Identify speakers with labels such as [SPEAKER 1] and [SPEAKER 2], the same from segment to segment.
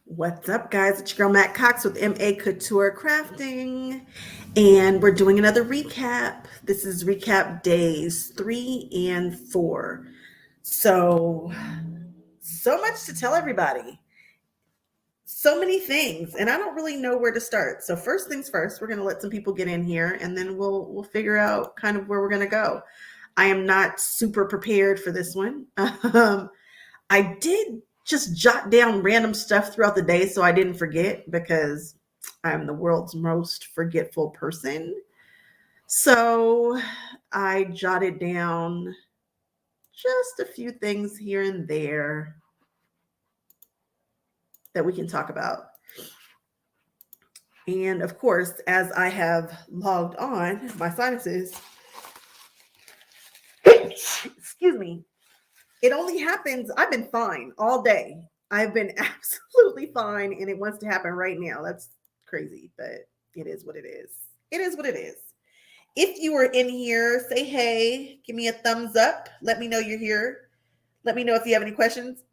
[SPEAKER 1] What's up, guys? It's your girl Matt Cox with MA Couture Crafting, and we're doing another recap. This is recap days 3 and 4. So, so much to tell everybody. So many things, and I don't really know where to start. So, first things first, we're going to let some people get in here, and then we'll figure out kind of where we're going to go. I am not super prepared for this one. I did just jot down random stuff throughout the day so I didn't forget because I'm the world's most forgetful person. So I jotted down just a few things here and there that we can talk about. And of course, as I have logged on, my sinuses, excuse me, it only happens, I've been fine all day. I've been absolutely fine, and it wants to happen right now. That's crazy, but it is what it is. It is what it is. If you are in here, say hey, give me a thumbs up. Let me know you're here. Let me know if you have any questions.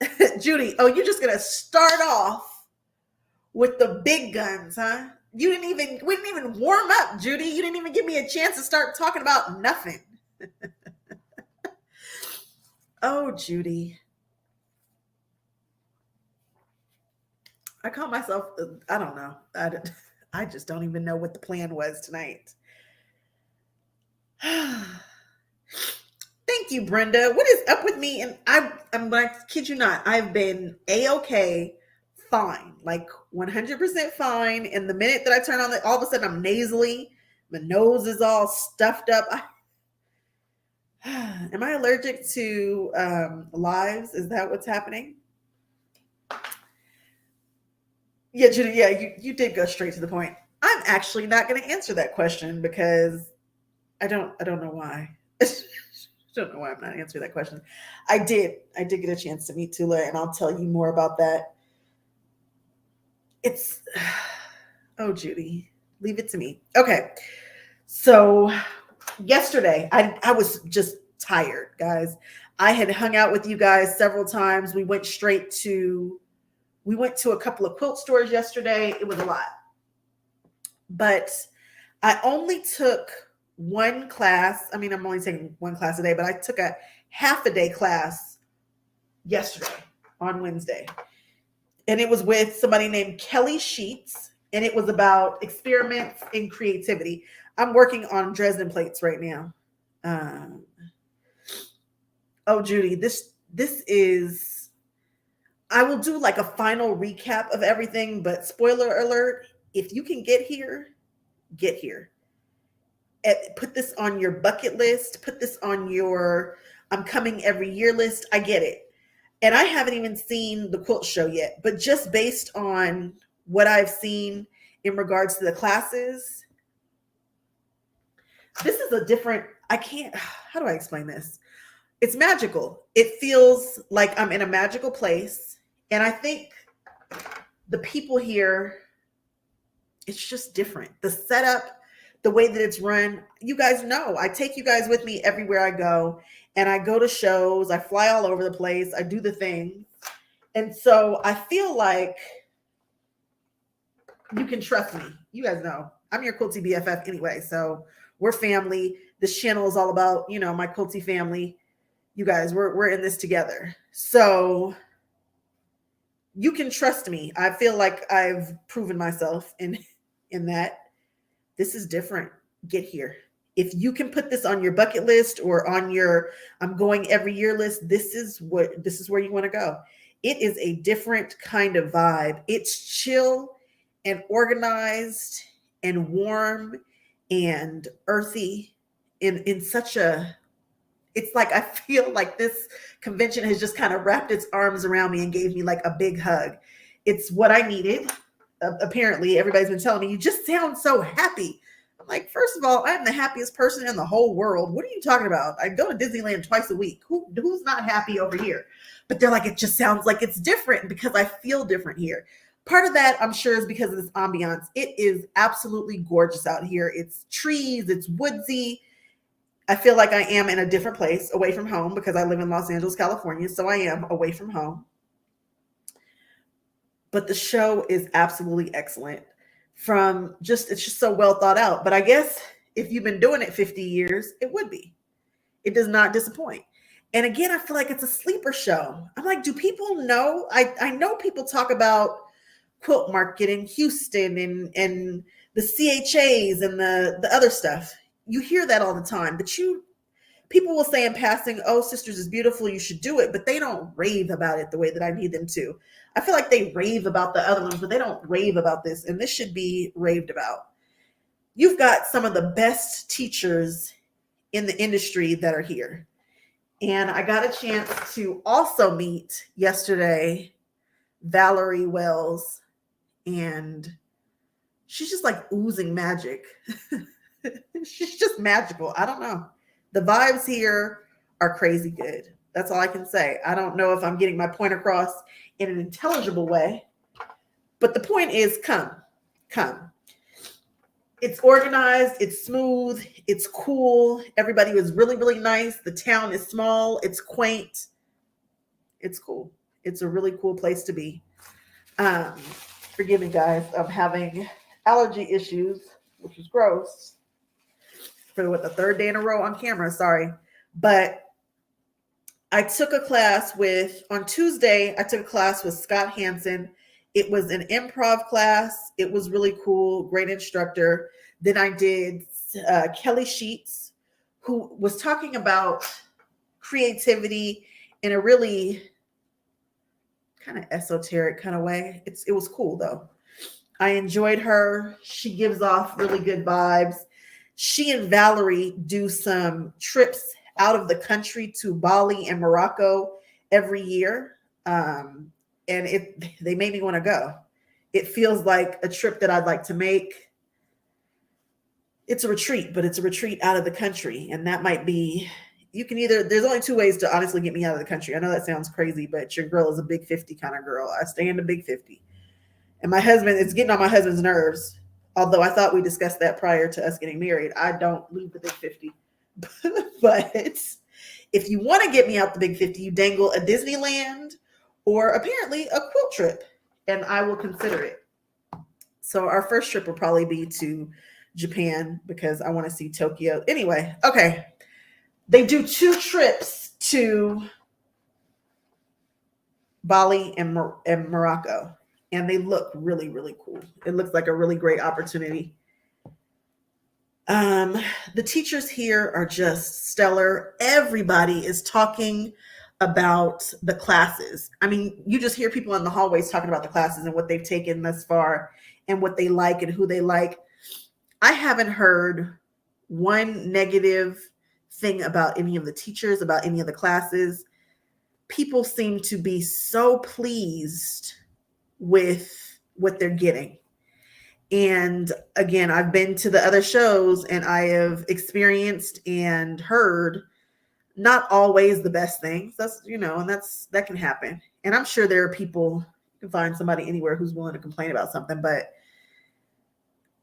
[SPEAKER 1] Judy, oh, you're just gonna start off with the big guns, huh? We didn't even warm up, Judy. You didn't even give me a chance to start talking about nothing. Oh, Judy. I call myself, I don't know. I just don't even know what the plan was tonight. Thank you, Brenda. What is up with me? And I'm like, kid you not, I've been a-okay, fine, like 100% fine. And the minute that I turn on, all of a sudden I'm nasally. My nose is all stuffed up. Am I allergic to lives? Is that what's happening? Yeah, Judy, yeah, you did go straight to the point. I'm actually not going to answer that question because I don't know why. I don't know why I'm not answering that question. I did get a chance to meet Tula, and I'll tell you more about that. It's oh, Judy, leave it to me. Okay, so yesterday I was just tired, guys. I had hung out with you guys several times. We went to a couple of quilt stores yesterday. It was a lot, but I only took one class. I mean, I'm only taking one class a day, but I took a half a day class yesterday on Wednesday. And it was with somebody named Kelly Sheets, and it was about experiments in creativity. I'm working on Dresden plates right now. Um, oh, Judy, this is. I will do like a final recap of everything, but spoiler alert: if you can get here. Put this on your bucket list. Put this on your I'm coming every year list. I get it. And I haven't even seen the quilt show yet, but just based on what I've seen in regards to the classes, this is a different, I can't, how do I explain this? It's magical. It feels like I'm in a magical place. And I think the people here, it's just different. The setup, the way that it's run, you guys know, I take you guys with me everywhere I go, and I go to shows, I fly all over the place, I do the thing. And so I feel like you can trust me. You guys know I'm your Quilty BFF anyway. So we're family. This channel is all about, my Quilty family. You guys, we're in this together. So you can trust me. I feel like I've proven myself in that. This is different. Get here. If you can put this on your bucket list or on your I'm going every year list, this is where you want to go. It is a different kind of vibe. It's chill and organized and warm and earthy in such a, it's like I feel like this convention has just kind of wrapped its arms around me and gave me like a big hug. It's what I needed. Apparently, everybody's been telling me, you just sound so happy. I'm like, first of all, I'm the happiest person in the whole world. What are you talking about? I go to Disneyland twice a week. Who's not happy over here? But they're like, it just sounds like it's different because I feel different here. Part of that, I'm sure, is because of this ambiance. It is absolutely gorgeous out here. It's trees, it's woodsy. I feel like I am in a different place away from home because I live in Los Angeles, California. So I am away from home. but the show is absolutely excellent. From just it's just so well thought out. But I guess if you've been doing it 50 years, it would be. It does not disappoint. And again, I feel like it's a sleeper show. I'm like, do people know? I know people talk about Quilt Market in Houston and the CHAs and the other stuff. You hear that all the time, but people will say in passing, "Oh, Sisters is beautiful. You should do it," but they don't rave about it the way that I need them to. I feel like they rave about the other ones, but they don't rave about this, and this should be raved about. You've got some of the best teachers in the industry that are here. And I got a chance to also meet yesterday Valerie Wells, and she's just like oozing magic. She's just magical. I don't know. The vibes here are crazy good. That's all I can say. I don't know if I'm getting my point across in an intelligible way, but the point is come. It's organized, it's smooth, it's cool. Everybody was really, really nice. The town is small, it's quaint, it's cool. It's a really cool place to be. Forgive me, guys. I'm having allergy issues, which is gross. For the third day in a row on camera, sorry. But I took a class on Tuesday, I took a class with Scott Hansen. It was an improv class. It was really cool, great instructor. Then I did Kelly Sheets, who was talking about creativity in a really kind of esoteric kind of way. It was cool though. I enjoyed her. She gives off really good vibes. She and Valerie do some trips out of the country to Bali and Morocco every year. And they made me want to go. It feels like a trip that I'd like to make. It's a retreat, but it's a retreat out of the country. And that might be, there's only two ways to honestly get me out of the country. I know that sounds crazy, but your girl is a big 50 kind of girl. I stay in the big 50. And my husband, it's getting on my husband's nerves. Although I thought we discussed that prior to us getting married. I don't leave the big 50. But if you want to get me out the big 50, you dangle a Disneyland or apparently a quilt trip, and I will consider it. So our first trip will probably be to Japan because I want to see Tokyo. Anyway, okay. They do 2 trips to Bali and Morocco, and they look really, really cool. It looks like a really great opportunity. The teachers here are just stellar. Everybody is talking about the classes. I mean, you just hear people in the hallways talking about the classes and what they've taken thus far and what they like and who they like. I haven't heard one negative thing about any of the teachers, about any of the classes. People seem to be so pleased with what they're getting. And again, I've been to the other shows and I have experienced and heard not always the best things. That's, and that can happen. And I'm sure there are people, you can find somebody anywhere who's willing to complain about something, but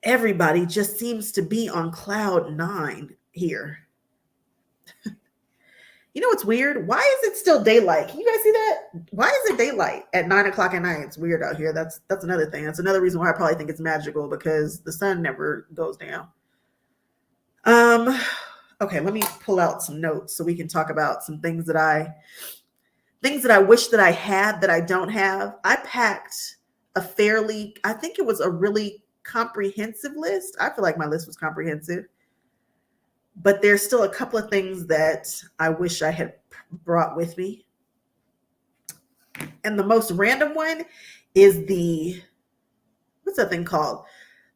[SPEAKER 1] everybody just seems to be on cloud 9 here. You know what's weird? Why is it still daylight? Can you guys see that? Why is it daylight at 9 o'clock at night? It's weird out here. That's another thing. That's another reason why I probably think it's magical, because the sun never goes down. Okay, let me pull out some notes so we can talk about some things that I wish that I had that I don't have. I packed I think it was a really comprehensive list. I feel like my list was comprehensive. But there's still a couple of things that I wish I had brought with me. And the most random one is what's that thing called?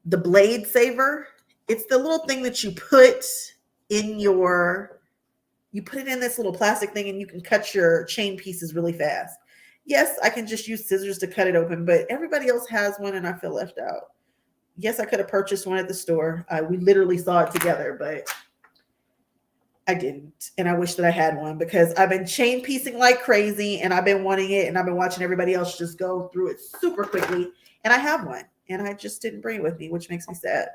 [SPEAKER 1] The blade saver. It's the little thing that you put in this little plastic thing and you can cut your chain pieces really fast. Yes, I can just use scissors to cut it open, but everybody else has one and I feel left out. Yes, I could have purchased one at the store. We literally saw it together, but I didn't. And I wish that I had one because I've been chain piecing like crazy and I've been wanting it and I've been watching everybody else just go through it super quickly. And I have one and I just didn't bring it with me, which makes me sad.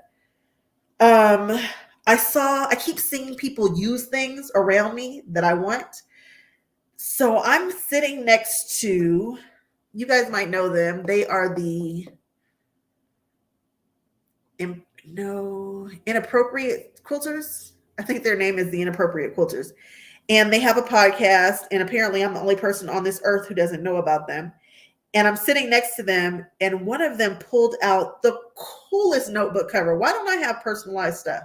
[SPEAKER 1] I keep seeing people use things around me that I want. So I'm sitting next to You guys might know them. They are the inappropriate quilters. I think their name is the inappropriate quilters. And they have a podcast. And apparently, I'm the only person on this earth who doesn't know about them. And I'm sitting next to them, and one of them pulled out the coolest notebook cover. Why don't I have personalized stuff?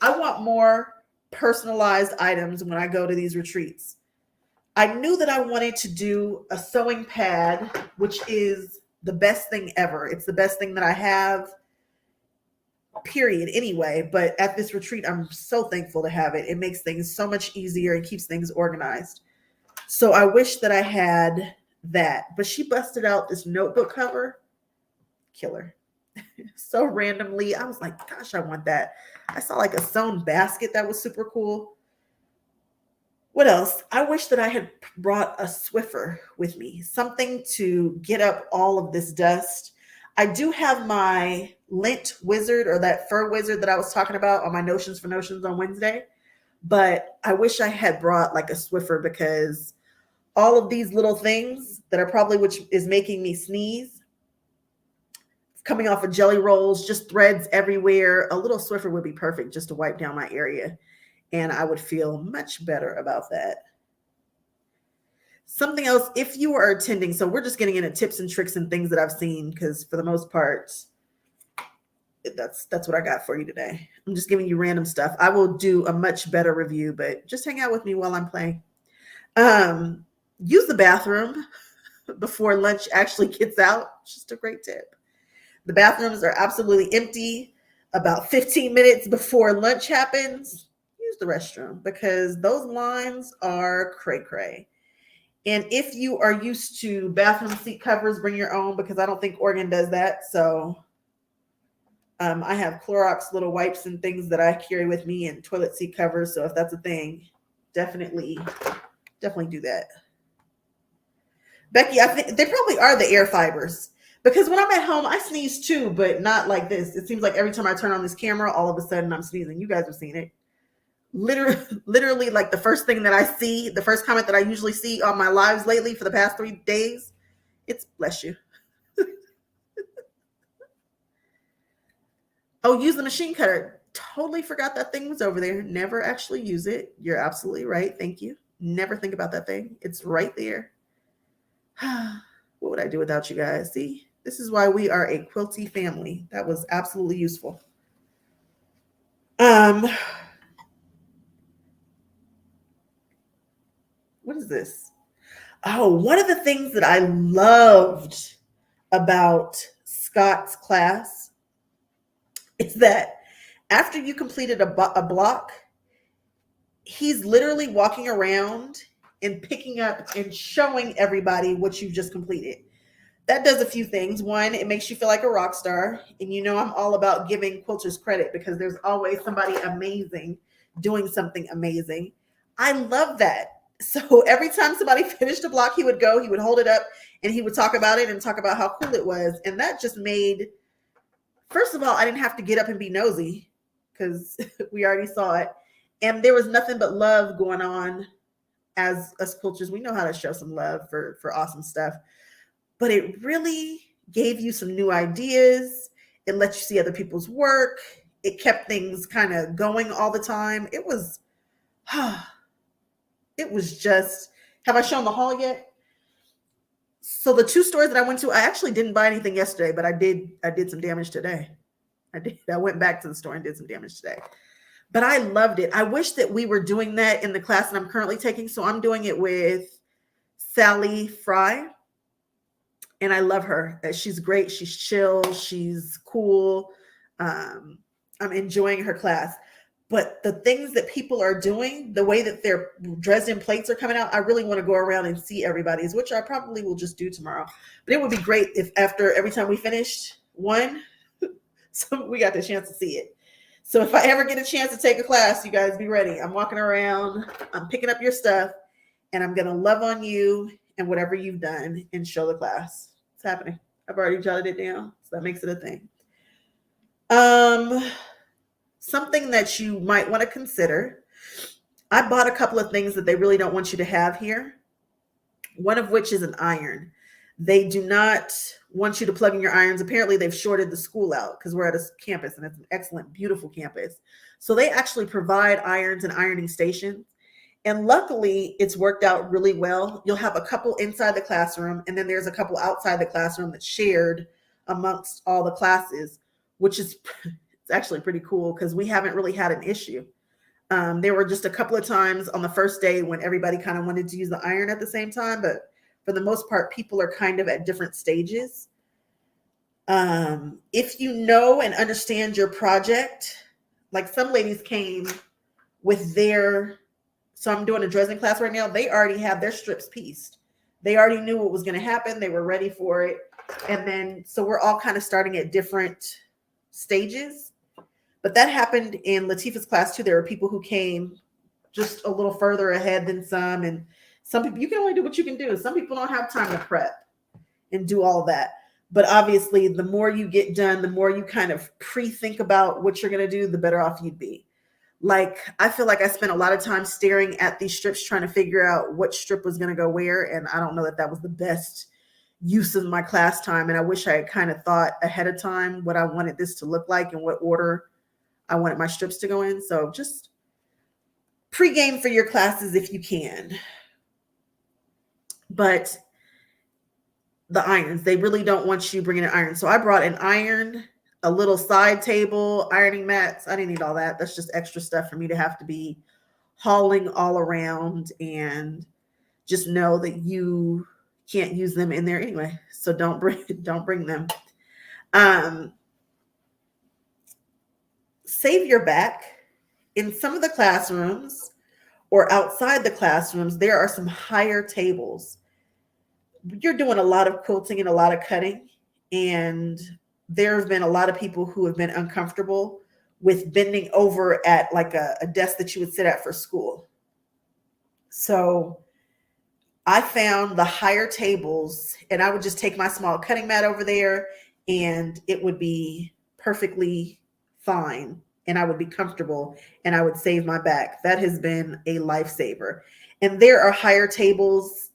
[SPEAKER 1] I want more personalized items when I go to these retreats. I knew that I wanted to do a sewing pad, which is the best thing ever. It's the best thing that I have, period, anyway. But at this retreat, I'm so thankful to have it. It makes things so much easier and keeps things organized. So I wish that I had that. But she busted out this notebook cover. Killer. So randomly, I was like, gosh, I want that. I saw like a sewn basket that was super cool. What else? I wish that I had brought a Swiffer with me, something to get up all of this dust. I do have my lint wizard, or that fur wizard that I was talking about on my Notions for Notions on Wednesday, but I wish I had brought like a Swiffer, because all of these little things that are probably which is making me sneeze, coming off of jelly rolls, just threads everywhere, a little Swiffer would be perfect just to wipe down my area. And I would feel much better about that. Something else, if you are attending, so we're just getting into tips and tricks and things that I've seen, because for the most part, that's what I got for you today. I'm just giving you random stuff. I will do a much better review, but just hang out with me while I'm playing. Use the bathroom before lunch actually gets out. Just a great tip. The bathrooms are absolutely empty about 15 minutes before lunch happens. Use the restroom, because those lines are cray cray. And if you are used to bathroom seat covers, bring your own, because I don't think Oregon does that. So I have Clorox little wipes and things that I carry with me, and toilet seat covers. So if that's a thing, definitely do that. Becky, I think they probably are the air fibers, because when I'm at home, I sneeze too, but not like this. It seems like every time I turn on this camera, all of a sudden I'm sneezing. You guys have seen it. Literally, like the first thing that I see, the first comment that I usually see on my lives lately for the past 3 days, it's bless you. Oh, use the machine cutter. Totally forgot that thing was over there. Never actually use it. You're absolutely right. Thank you. Never think about that thing. It's right there. What would I do without you guys? See, this is why we are a quilty family. That was absolutely useful. What is this? Oh, one of the things that I loved about Scott's class is that after you completed a block, he's literally walking around and picking up and showing everybody what you've just completed. That does a few things. One, it makes you feel like a rock star. And you know I'm all about giving quilters credit, because there's always somebody amazing doing something amazing. I love that. So every time somebody finished a block, he would hold it up, and he would talk about it and talk about how cool it was. And that just made, first of all, I didn't have to get up and be nosy, because we already saw it. And there was nothing but love going on. As us quilters, we know how to show some love for awesome stuff. But it really gave you some new ideas. It let you see other people's work. It kept things kind of going all the time. It was just, have I shown the haul yet? So the 2 stores that I went to, I actually didn't buy anything yesterday, but I did some damage today. I went back to the store and did some damage today. But I loved it. I wish that we were doing that in the class that I'm currently taking. So I'm doing it with Sally Fry. And I love her. She's great. She's chill. She's cool. I'm enjoying her class. But the things that people are doing, the way that their Dresden plates are coming out, I really want to go around and see everybody's, which I probably will just do tomorrow. But it would be great if after every time we finished one, so we got the chance to see it. So if I ever get a chance to take a class, you guys be ready. I'm walking around, I'm picking up your stuff, and I'm going to love on you and whatever you've done and show the class. It's happening. I've already jotted it down, so that makes it a thing. Something that you might want to consider. I bought a couple of things that they really don't want you to have here. One of which is an iron. They do not want you to plug in your irons. Apparently, they've shorted the school out because we're at a campus and it's an excellent, beautiful campus. So they actually provide irons and ironing stations. And luckily, it's worked out really well. You'll have a couple inside the classroom, and then there's a couple outside the classroom that's shared amongst all the classes, which is it's actually pretty cool because we haven't really had an issue. There were just a couple of times on the first day when everybody kind of wanted to use the iron at the same time, but for the most part, people are kind of at different stages. If you know and understand your project, like some ladies came with their, so I'm doing a Dresden class right now. They already have their strips pieced. They already knew what was going to happen. They were ready for it. And then, so we're all kind of starting at different stages. But that happened in Latifah's class too. There were people who came just a little further ahead than some. And some people, you can only do what you can do. Some people don't have time to prep and do all that. But obviously, the more you get done, the more you kind of pre-think about what you're going to do, the better off you'd be. Like, I feel like I spent a lot of time staring at these strips, trying to figure out what strip was going to go where. And I don't know that that was the best use of my class time. And I wish I had kind of thought ahead of time what I wanted this to look like and what order I wanted my strips to go in. So just pre-game for your classes if you can. But the irons, they really don't want you bringing an iron. So I brought an iron, a little side table, ironing mats. I didn't need all that. That's just extra stuff for me to have to be hauling all around, and just know that you can't use them in there anyway. So don't bring them. Save your back. In some of the classrooms or outside the classrooms, there are some higher tables. You're doing a lot of quilting and a lot of cutting, and there have been a lot of people who have been uncomfortable with bending over at like a desk that you would sit at for school. So I found the higher tables, and I would just take my small cutting mat over there, and it would be perfectly fine, and I would be comfortable, and I would save my back. That has been a lifesaver. And there are higher tables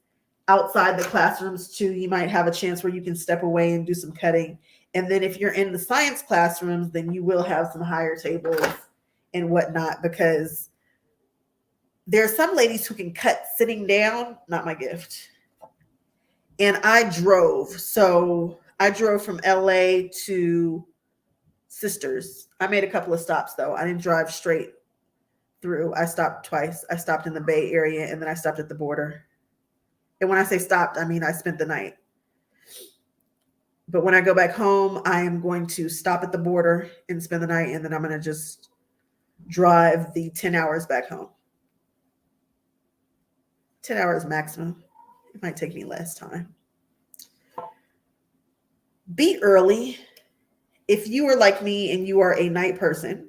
[SPEAKER 1] outside the classrooms too. You might have a chance where you can step away and do some cutting. And then if you're in the science classrooms, then you will have some higher tables and whatnot, because there are some ladies who can cut sitting down. Not my gift. And I drove. So I drove from LA to Sisters. I made a couple of stops though. I didn't drive straight through. I stopped twice. I stopped in the Bay Area, and then I stopped at the border. And when I say stopped, I mean I spent the night. But when I go back home, I am going to stop at the border and spend the night, and then I'm going to just drive the 10 hours back home. 10 hours maximum. It might take me less time. Be early. If you are like me and you are a night person,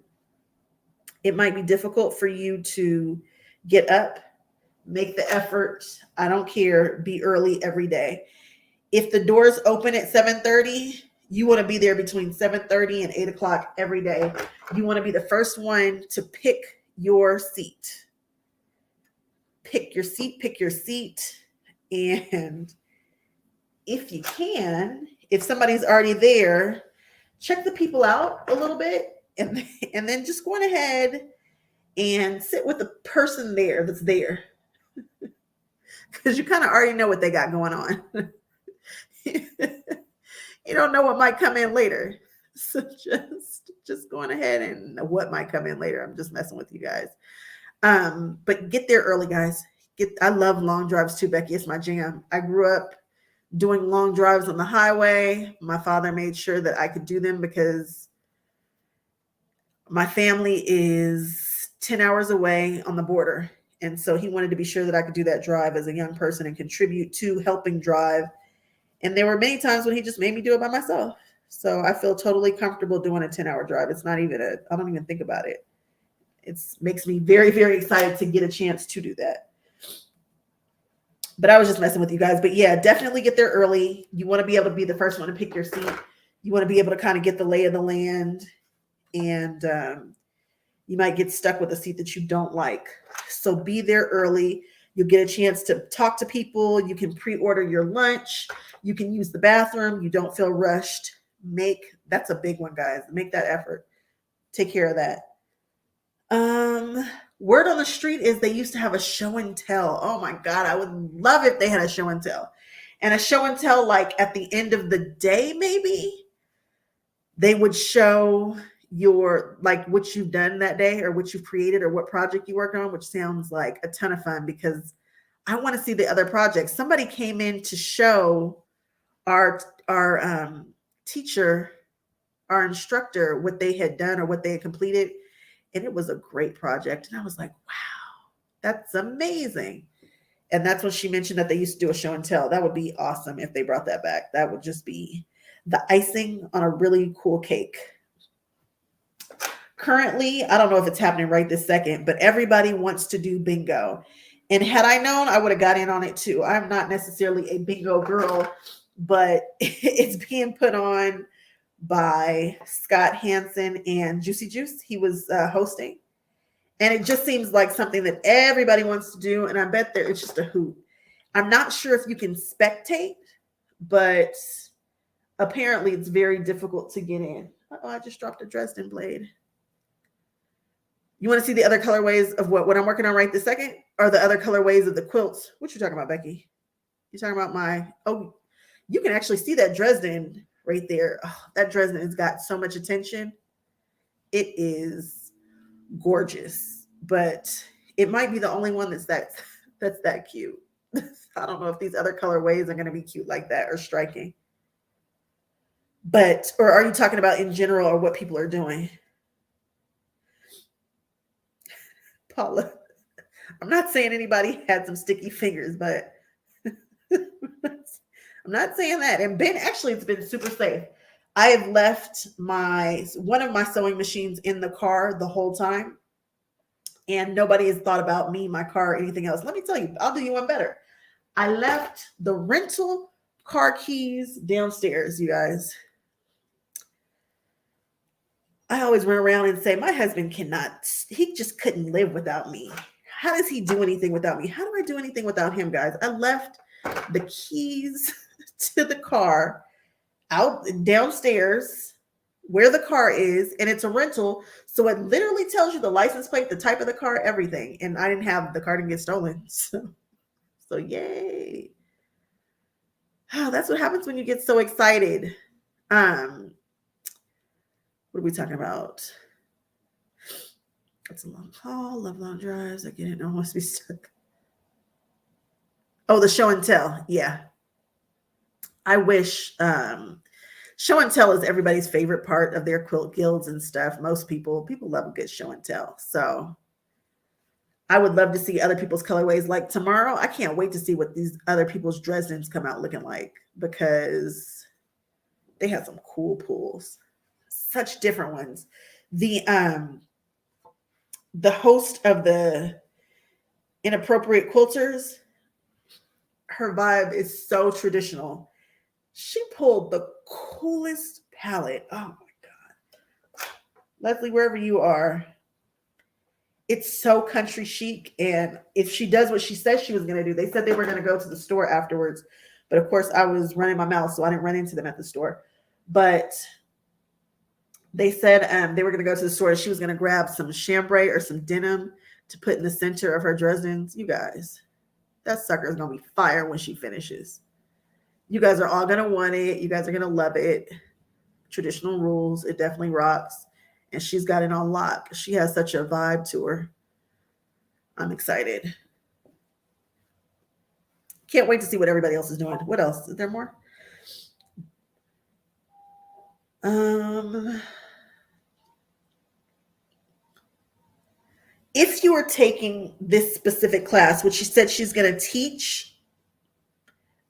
[SPEAKER 1] it might be difficult for you to get up, make the effort. I don't care. Be early every day. If the doors open at 7:30, you want to be there between 7:30 and 8 o'clock every day. You want to be the first one to pick your seat. Pick your seat. And if you can, if somebody's already there, check the people out a little bit, and then just go on ahead and sit with the person there that's there. Because you kind of already know what they got going on. You don't know what might come in later. So just going ahead and know what might come in later. I'm just messing with you guys. But get there early, guys. I love long drives too, Becky. It's my jam. I grew up doing long drives on the highway. My father made sure that I could do them because my family is 10 hours away on the border. And so he wanted to be sure that I could do that drive as a young person and contribute to helping drive. And there were many times when he just made me do it by myself. So I feel totally comfortable doing a 10-hour drive. It's not even I don't even think about it. It makes me very, very excited to get a chance to do that. But I was just messing with you guys. But yeah, definitely get there early. You want to be able to be the first one to pick your seat. You want to be able to kind of get the lay of the land. And you might get stuck with a seat that you don't like. So be there early. You'll get a chance to talk to people. You can pre-order your lunch. You can use the bathroom. You don't feel rushed. That's a big one, guys. Make that effort. Take care of that. Word on the street is they used to have a show and tell. Oh my God, I would love if they had a show and tell. And a show and tell, like at the end of the day, maybe they would show your, like, what you've done that day or what you've created or what project you work on, which sounds like a ton of fun because I want to see the other projects. Somebody came in to show our teacher, our instructor, what they had done or what they had completed. And it was a great project. And I was like, wow, that's amazing. And that's when she mentioned that they used to do a show and tell. That would be awesome if they brought that back. That would just be the icing on a really cool cake. Currently, I don't know if it's happening right this second, but everybody wants to do bingo. And had I known, I would have got in on it too. I'm not necessarily a bingo girl, but it's being put on by Scott Hansen and Juicy Juice. He was hosting. And it just seems like something that everybody wants to do. And I bet it's just a hoot. I'm not sure if you can spectate, but apparently it's very difficult to get in. Oh, I just dropped a Dresden blade. You want to see the other colorways of what I'm working on right this second? Or the other colorways of the quilts? What you talking about, Becky? You talking about you can actually see that Dresden right there. Oh, that Dresden has got so much attention. It is gorgeous, but it might be the only one that's that cute. I don't know if these other colorways are going to be cute like that or striking. Or are you talking about in general or what people are doing? Paula, I'm not saying anybody had some sticky fingers, but I'm not saying that. And Ben, actually, it's been super safe. I have left one of my sewing machines in the car the whole time. And nobody has thought about me, my car, or anything else. Let me tell you, I'll do you one better. I left the rental car keys downstairs, you guys. I always run around and say, my husband he just couldn't live without me. How does he do anything without me? How do I do anything without him, guys? I left the keys to the car out downstairs where the car is, and it's a rental. So it literally tells you the license plate, the type of the car, everything. And I the car didn't get stolen. So yay. Oh, that's what happens when you get so excited. What are we talking about? It's a long haul, love long drives. I get it. No one wants to be stuck. Oh, the show and tell. Yeah. I wish show and tell is everybody's favorite part of their quilt guilds and stuff. Most people love a good show and tell. So I would love to see other people's colorways. Like tomorrow, I can't wait to see what these other people's Dresdens come out looking like because they have some cool pulls. Such different ones. The host of the Inappropriate Quilters, her vibe is so traditional. She pulled the coolest palette. Oh my God. Leslie, wherever you are, it's so country chic. And if she does what she says she was going to do, they said they were going to go to the store afterwards. But of course, I was running my mouth, so I didn't run into them at the store. But they said they were going to go to the store and she was going to grab some chambray or some denim to put in the center of her Dresdens. You guys, that sucker is going to be fire when she finishes. You guys are all going to want it. You guys are going to love it. Traditional rules. It definitely rocks. And she's got it on lock. She has such a vibe to her. I'm excited. Can't wait to see what everybody else is doing. What else? Is there more? If you are taking this specific class, which she said she's going to teach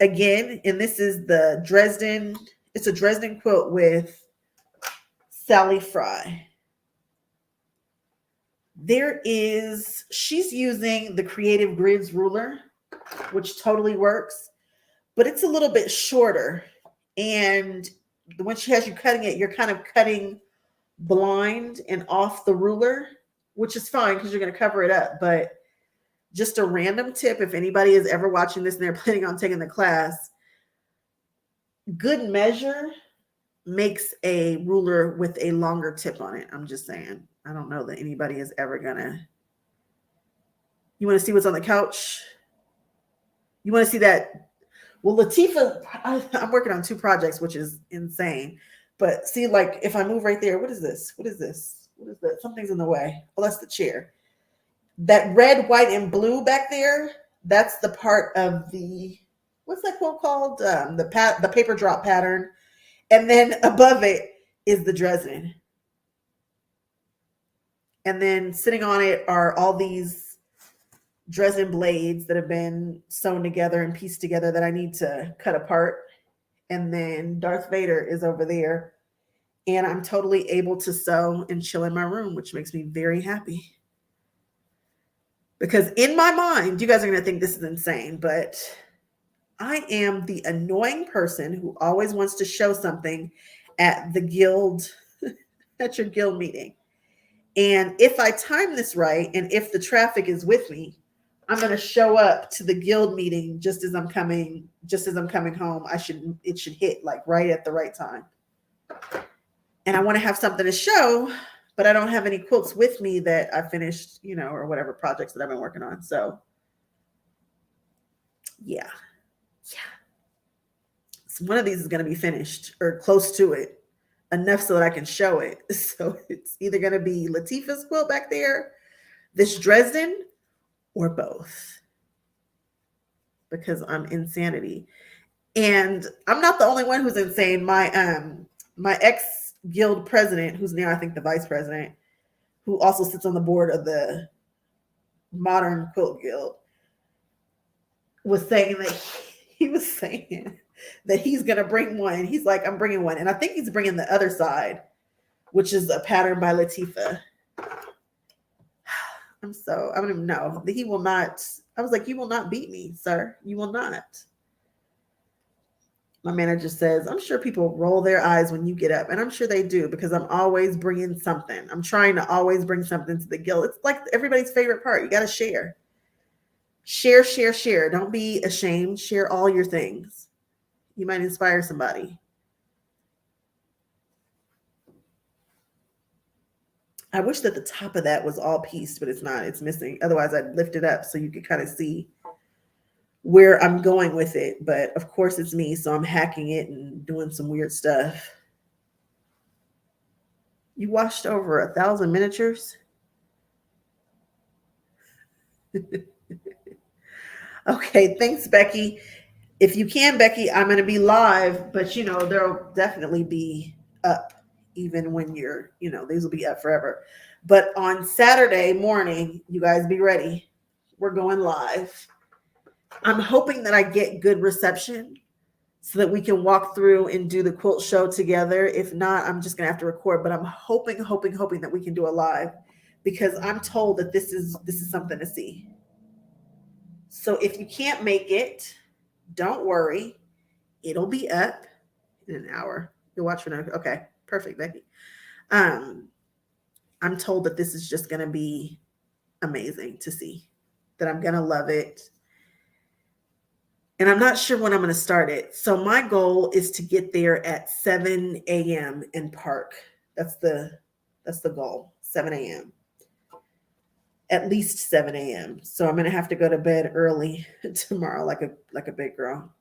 [SPEAKER 1] again, and this is the Dresden, it's a Dresden quilt with Sally Fry. She's using the Creative Grids ruler, which totally works, but it's a little bit shorter. And when she has you cutting it, you're kind of cutting blind and off the ruler, which is fine because you're going to cover it up. But Just a random tip, if anybody is ever watching this and they're planning on taking the class, good measure makes a ruler with a longer tip on it. I'm just saying. I don't know that anybody is ever gonna. You want to see what's on the couch? You want to see that? Well, Latifah, I'm working on 2 projects, which is insane. But see, like if I move right there, what is this? What is this? What is that? Something's in the way. Oh, that's the chair. That red, white, and blue back there, that's the part of the, what's that quote called? The paper drop pattern. And then above it is the Dresden. And then sitting on it are all these Dresden blades that have been sewn together and pieced together that I need to cut apart. And then Darth Vader is over there. And I'm totally able to sew and chill in my room, which makes me very happy. Because in my mind, you guys are going to think this is insane, but I am the annoying person who always wants to show something at the guild, at your guild meeting. And if I time this right, and if the traffic is with me, I'm going to show up to the guild meeting just as I'm coming home. It should hit like right at the right time. And I want to have something to show, but I don't have any quilts with me that I finished, or whatever projects that I've been working on. So yeah. So one of these is going to be finished or close to it, enough so that I can show it. So it's either going to be Latifah's quilt back there, this Dresden, or both, because I'm insanity. And I'm not the only one who's insane. My ex guild president, who's now I think the vice president, who also sits on the board of the Modern Quilt Guild, was saying that he's going to bring one. He's like, I'm bringing one. And I think he's bringing the other side, which is a pattern by Latifah. I don't even know. He will not. I was like, you will not beat me, sir. You will not. My manager says, I'm sure people roll their eyes when you get up. And I'm sure they do, because I'm always bringing something. I'm trying to always bring something to the guild. It's like everybody's favorite part. You got to share. Share, share, share. Don't be ashamed. Share all your things. You might inspire somebody. I wish that the top of that was all pieced, but it's not. It's missing. Otherwise, I'd lift it up so you could kind of see where I'm going with it. But of course, it's me, so I'm hacking it and doing some weird stuff. You washed over 1,000 miniatures? Okay, thanks, Becky. If you can, Becky, I'm going to be live, but there'll definitely be up even when these will be up forever. But on Saturday morning, you guys be ready. We're going live. I'm hoping that I get good reception so that we can walk through and do the quilt show together. If not, I'm just going to have to record, but I'm hoping that we can do a live, because I'm told that this is something to see. So if you can't make it, don't worry. It'll be up in an hour. You'll watch for now. Okay, perfect, Becky. I'm told that this is just going to be amazing to see, that I'm going to love it. And I'm not sure when I'm going to start it. So my goal is to get there at 7 a.m. and park. That's the goal, 7 a.m. At least 7 a.m. So I'm going to have to go to bed early tomorrow, like a big girl.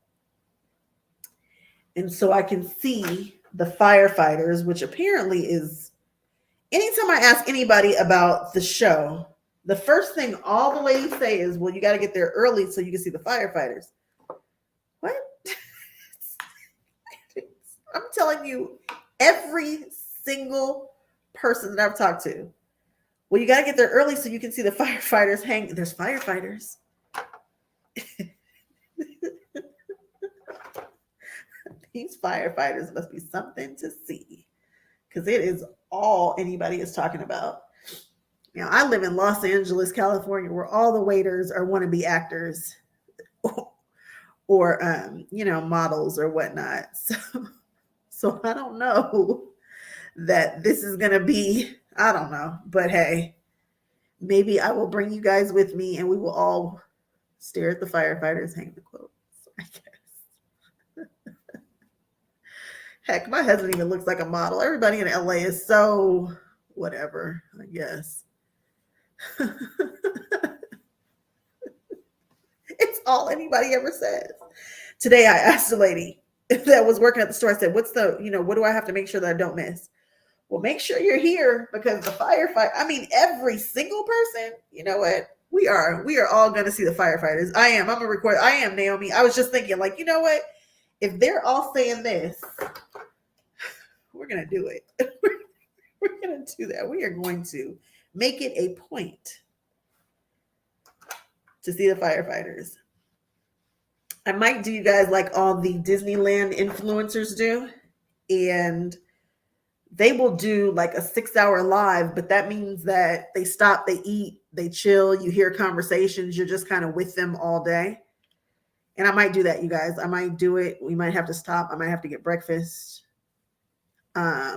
[SPEAKER 1] And so I can see the firefighters, which apparently is, anytime I ask anybody about the show, the first thing all the ladies say is, well, you got to get there early so you can see the firefighters. What? I'm telling you, every single person that I've talked to, well, you got to get there early so you can see the firefighters hang. There's firefighters. These firefighters must be something to see, because it is all anybody is talking about. I live in Los Angeles, California, where all the waiters are wannabe actors or models or whatnot. So I don't know that this is going to be, I don't know, but hey, Maybe I will bring you guys with me and we will all stare at the firefighters hang the quotes, I guess. Heck, my husband even looks like a model. Everybody in LA is so whatever, I guess. It's all anybody ever says. Today I asked a lady that was working at the store, I said, what's the, what do I have to make sure that I don't miss? Well, make sure you're here because the firefight, I mean, every single person, you know what? We are all going to see the firefighters. I'm going to record. I am Naomi. I was just thinking like, you know what? If they're all saying this, we're going to do it. We're going to do that. We are going to make it a point to see the firefighters. I might do you guys like all the Disneyland influencers do. And they will do like a 6-hour live, but that means that they stop, they eat, they chill, you hear conversations, you're just kind of with them all day. And I might do that, you guys. I might do it. We might have to stop. I might have to get breakfast. I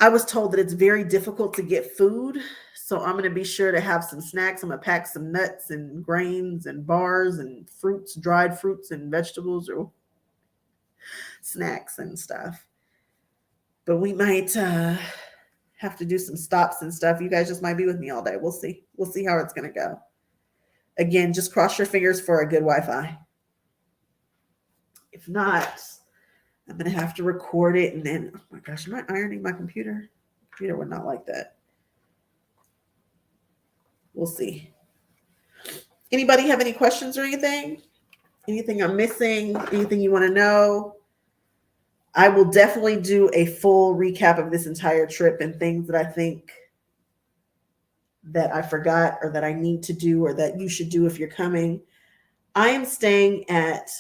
[SPEAKER 1] was told that it's very difficult to get food. So I'm going to be sure to have some snacks. I'm going to pack some nuts and grains and bars and fruits, dried fruits and vegetables or snacks and stuff. But we might have to do some stops and stuff. You guys just might be with me all day. We'll see. We'll see how it's going to go. Again, just cross your fingers for a good Wi-Fi. If not, I'm going to have to record it. And then, oh my gosh, am I ironing my computer? Computer would not like that. We'll see. Anybody have any questions or anything? Anything I'm missing? Anything you want to know? I will definitely do a full recap of this entire trip and things that I think that I forgot or that I need to do or that you should do if you're coming. I am staying at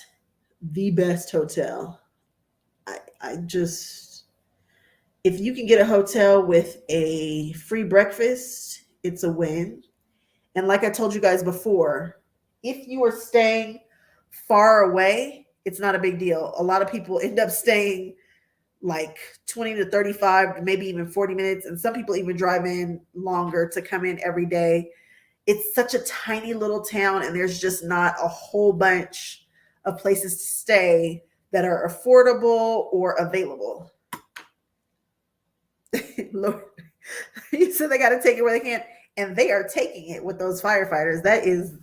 [SPEAKER 1] the best hotel. I just, if you can get a hotel with a free breakfast, it's a win. And like I told you guys before, if you are staying far away, it's not a big deal. A lot of people end up staying like 20 to 35, maybe even 40 minutes. And some people even drive in longer to come in every day. It's such a tiny little town and there's just not a whole bunch of places to stay that are affordable or available. Lord, you said they got to take it where they can. And they are taking it with those firefighters. That is,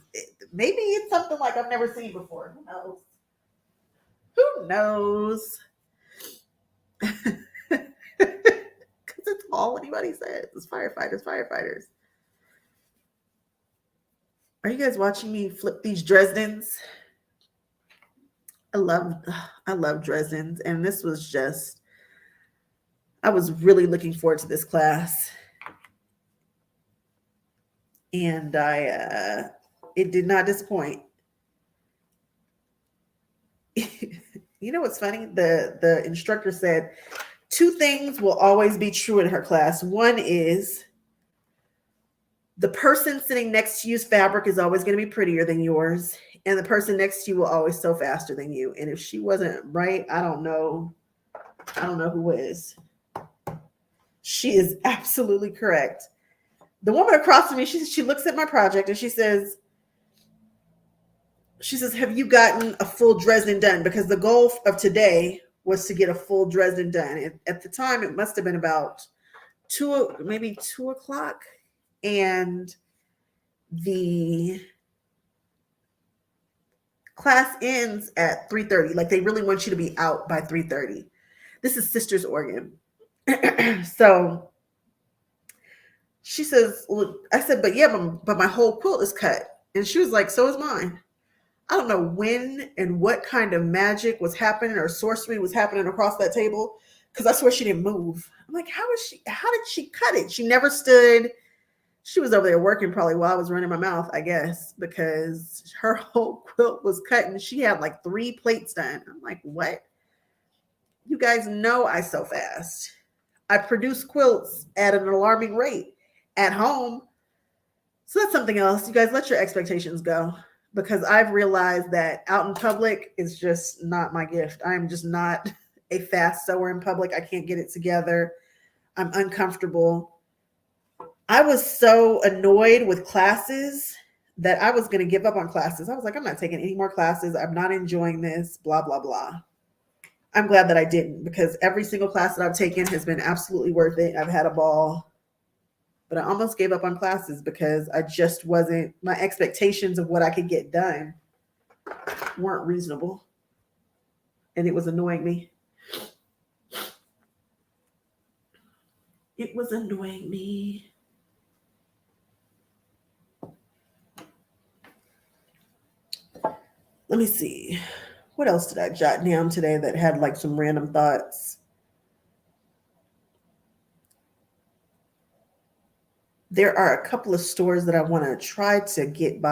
[SPEAKER 1] maybe it's something like I've never seen before. Who knows? Who knows? Because it's all anybody says. It's firefighters, firefighters. Are you guys watching me flip these Dresdens? I love Dresdens. And this was just, I was really looking forward to this class. And it did not disappoint. You know what's funny? The instructor said 2 things will always be true in her class. One is the person sitting next to you's fabric is always going to be prettier than yours. And the person next to you will always sew faster than you. And if she wasn't right, I don't know who is. She is absolutely correct. The woman across from me, she looks at my project and she says, have you gotten a full Dresden done? Because the goal of today was to get a full Dresden done. At the time, it must have been about 2 o'clock. And the class ends at 3:30. Like they really want you to be out by 3:30. This is Sisters, Oregon. So she says, well, I said, but my whole quilt is cut. And she was like, so is mine. I don't know when and what kind of magic was happening or sorcery was happening across that table. Because I swear she didn't move. I'm like, how did she cut it? She never stood. She was over there working probably while I was running my mouth, I guess, because her whole quilt was cut and she had like 3 plates done. I'm like, what? You guys know I sew fast. I produce quilts at an alarming rate at home. So that's something else. You guys let your expectations go because I've realized that out in public is just not my gift. I'm just not a fast sewer in public. I can't get it together. I'm uncomfortable. I was so annoyed with classes that I was going to give up on classes. I was like, I'm not taking any more classes. I'm not enjoying this, blah, blah, blah. I'm glad that I didn't, because every single class that I've taken has been absolutely worth it. I've had a ball, but I almost gave up on classes because I just wasn't, my expectations of what I could get done weren't reasonable. And it was annoying me. It was annoying me. Let me see. What else did I jot down today that had like some random thoughts? There are a couple of stores that I want to try to get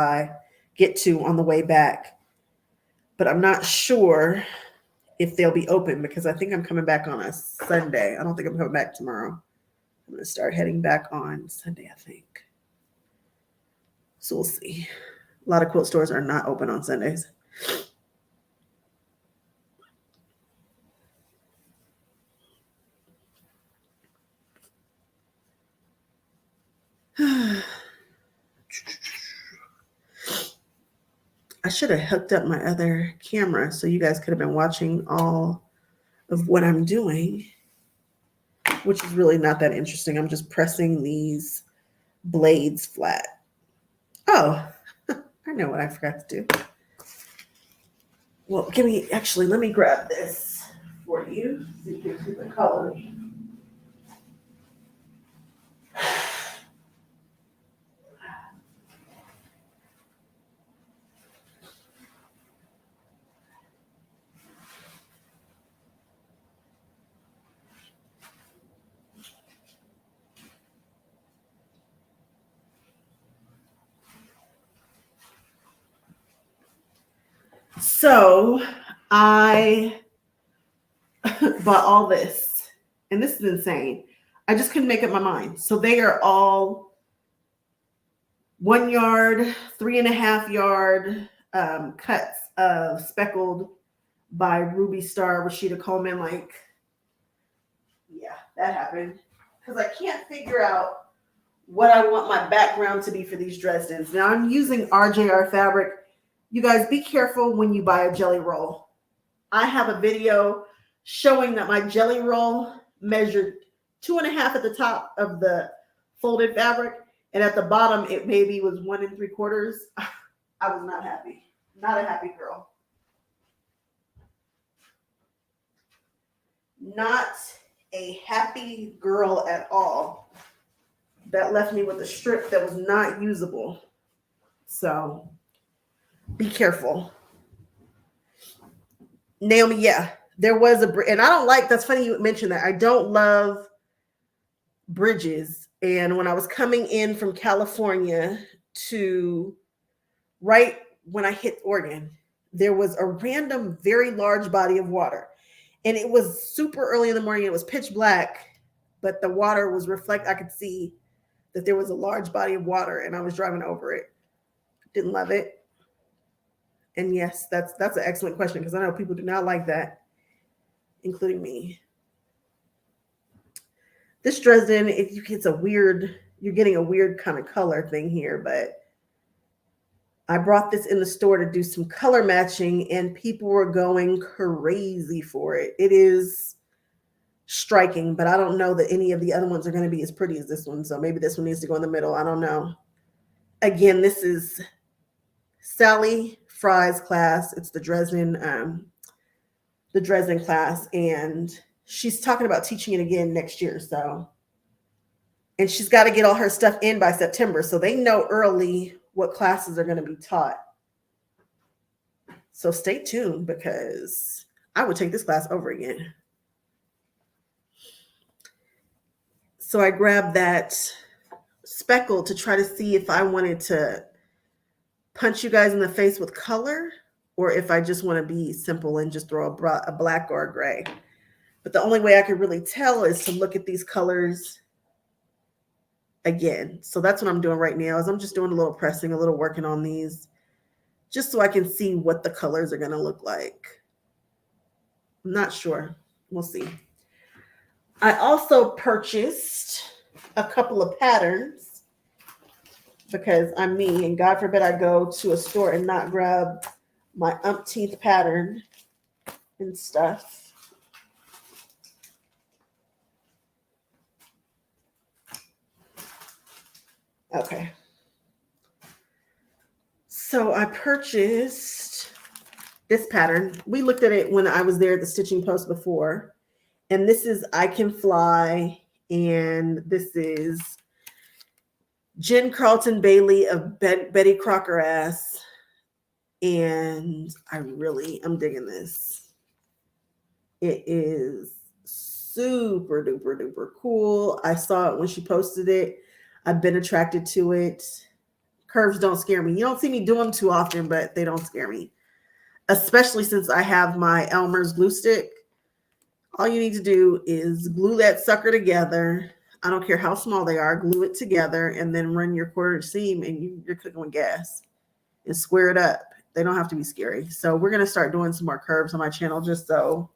[SPEAKER 1] to on the way back, but I'm not sure if they'll be open because I think I'm coming back on a Sunday. I don't think I'm coming back tomorrow. I'm going to start heading back on Sunday, I think. So we'll see. A lot of quilt stores are not open on Sundays. I should have hooked up my other camera so you guys could have been watching all of what I'm doing, which is really not that interesting. I'm just pressing these blades flat. Oh, I know what I forgot to do. Well, let me grab this for you so you can see the colors. So I bought all this, and this is insane. I just couldn't make up my mind. So they are all 1 yard, 3.5 yard cuts of speckled by Ruby Star Rashida Coleman. Like, yeah, that happened. Because I can't figure out what I want my background to be for these Dresdens. Now I'm using RJR fabric. You guys be careful when you buy a jelly roll. I have a video showing that my jelly roll measured 2.5 at the top of the folded fabric, and at the bottom it maybe was 1 3/4. I was not happy. Not a happy girl. Not a happy girl at all. That left me with a strip that was not usable. So be careful. Naomi, yeah, there was and I don't like, that's funny you mentioned that. I don't love bridges. And when I was coming in from California to right when I hit Oregon, there was a random, very large body of water. And it was super early in the morning. It was pitch black, but the water was I could see that there was a large body of water, and I was driving over it. Didn't love it. And yes, that's an excellent question, because I know people do not like that, including me. This Dresden, you're getting a weird kind of color thing here, but I brought this in the store to do some color matching, and people were going crazy for it. It is striking, but I don't know that any of the other ones are going to be as pretty as this one. So maybe this one needs to go in the middle. I don't know. Again, this is Sally Fry's class. It's the Dresden class, and she's talking about teaching it again next year. So, and she's got to get all her stuff in by September, so they know early what classes are going to be taught. So stay tuned, because I would take this class over again. So I grabbed that speckle to try to see if I wanted to punch you guys in the face with color, or if I just want to be simple and just throw a black or a gray. But the only way I could really tell is to look at these colors again. So that's what I'm doing right now, is I'm just doing a little pressing, a little working on these, just so I can see what the colors are going to look like. I'm not sure. We'll see. I also purchased a couple of patterns. because I'm me, and God forbid I go to a store and not grab my umpteenth pattern and stuff. Okay. So I purchased this pattern. We looked at it when I was there at the Stitching Post before. And this is I Can Fly. And this is Jen Carlton Bailey of Betty Crocker Ass. And I'm digging this. It is super duper duper cool. I saw it when she posted it. I've been attracted to it. Curves don't scare me. You don't see me do them too often, but they don't scare me. Especially since I have my Elmer's glue stick. All you need to do is glue that sucker together. I don't care how small they are. Glue it together and then run your quarter seam, and you're cooking with gas. And square it up. They don't have to be scary. So we're going to start doing some more curves on my channel just so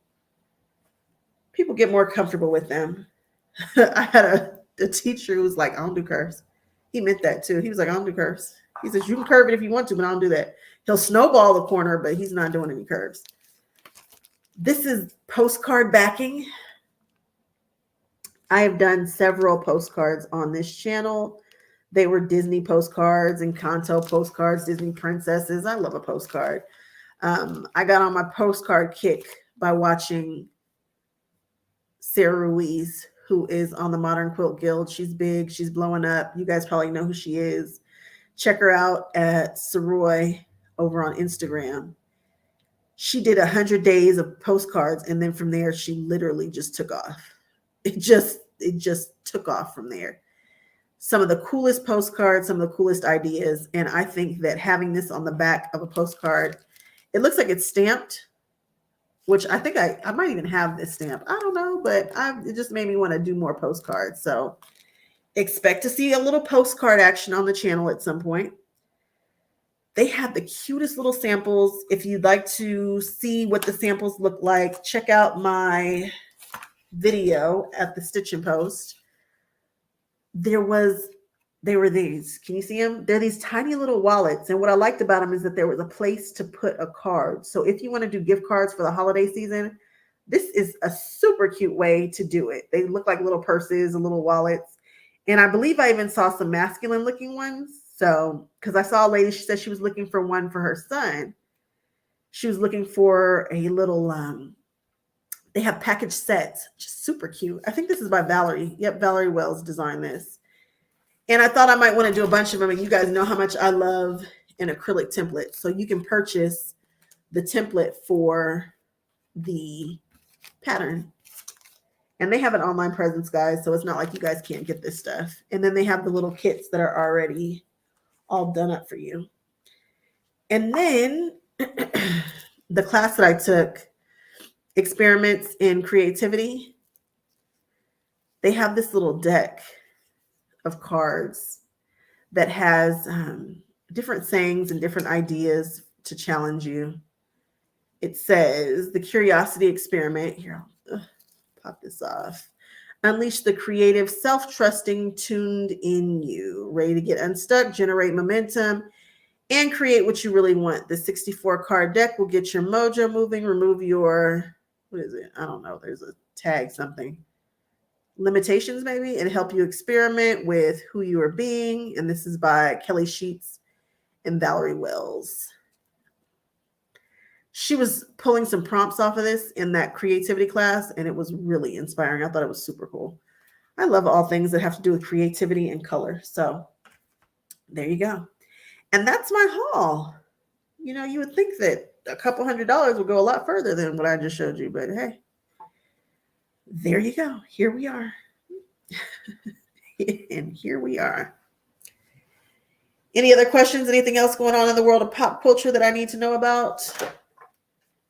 [SPEAKER 1] people get more comfortable with them. I had a teacher who was like, I don't do curves. He meant that too. He was like, I don't do curves. He says, you can curve it if you want to, but I don't do that. He'll snowball the corner, but he's not doing any curves. This is postcard backing. I have done several postcards on this channel. They were Disney postcards and Kanto postcards, Disney princesses. I love a postcard. I got on my postcard kick by watching Sarah Ruiz, who is on the Modern Quilt Guild. She's big. She's blowing up. You guys probably know who she is. Check her out at Saroy over on Instagram. She did 100 days of postcards, and then from there, she literally just took off. It just took off from there. Some of the coolest postcards, some of the coolest ideas, and I think that having this on the back of a postcard, it looks like it's stamped, which I think I might even have this stamp. I don't know, but it just made me want to do more postcards. So expect to see a little postcard action on the channel at some point. They have the cutest little samples. If you'd like to see what the samples look like, check out my video at the Stitching Post. They were these. Can you see them? They're these tiny little wallets. And what I liked about them is that there was a place to put a card. So if you want to do gift cards for the holiday season, this is a super cute way to do it. They look like little purses and little wallets. And I believe I even saw some masculine looking ones. So, because I saw a lady, she said she was looking for one for her son. She was looking for a little, they have package sets, just super cute. I think this is by Valerie. Yep, Valerie Wells designed this. And I thought I might want to do a bunch of them. And you guys know how much I love an acrylic template. So you can purchase the template for the pattern. And they have an online presence, guys. So it's not like you guys can't get this stuff. And then they have the little kits that are already all done up for you. And then the class that I took, Experiments in Creativity, they have this little deck of cards that has different sayings and different ideas to challenge you. It says the curiosity experiment. Here, I'll pop this off. Unleash the creative, self-trusting, tuned in you. Ready to get unstuck, generate momentum, and create what you really want. The 64 card deck will get your mojo moving, remove your, what is it? I don't know. There's a tag something. Limitations, maybe, and help you experiment with who you are being. And this is by Kelly Sheets and Valerie Wells. She was pulling some prompts off of this in that creativity class, and it was really inspiring. I thought it was super cool. I love all things that have to do with creativity and color. So there you go. And that's my haul. You know, you would think that a couple $100 would go a lot further than what I just showed you, but hey, there you go. Here we are. And here we are. Any other questions? Anything else going on in the world of pop culture that I need to know about?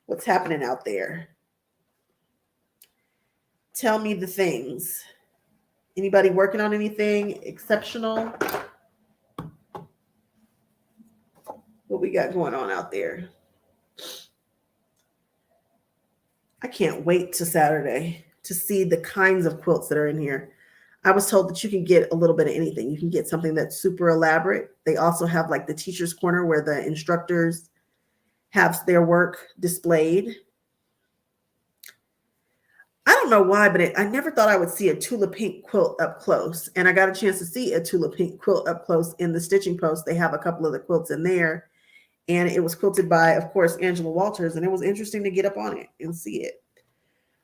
[SPEAKER 1] What's happening out there? Tell me the things. Anybody working on anything exceptional? What we got going on out there? I can't wait to Saturday to see the kinds of quilts that are in here. I was told that you can get a little bit of anything. You can get something that's super elaborate. They also have like the teacher's corner where the instructors have their work displayed. I don't know why, but I never thought I would see a Tula Pink quilt up close. And I got a chance to see a Tula Pink quilt up close in the stitching post. They have a couple of the quilts in there. And it was quilted by, of course, Angela Walters. And it was interesting to get up on it and see it.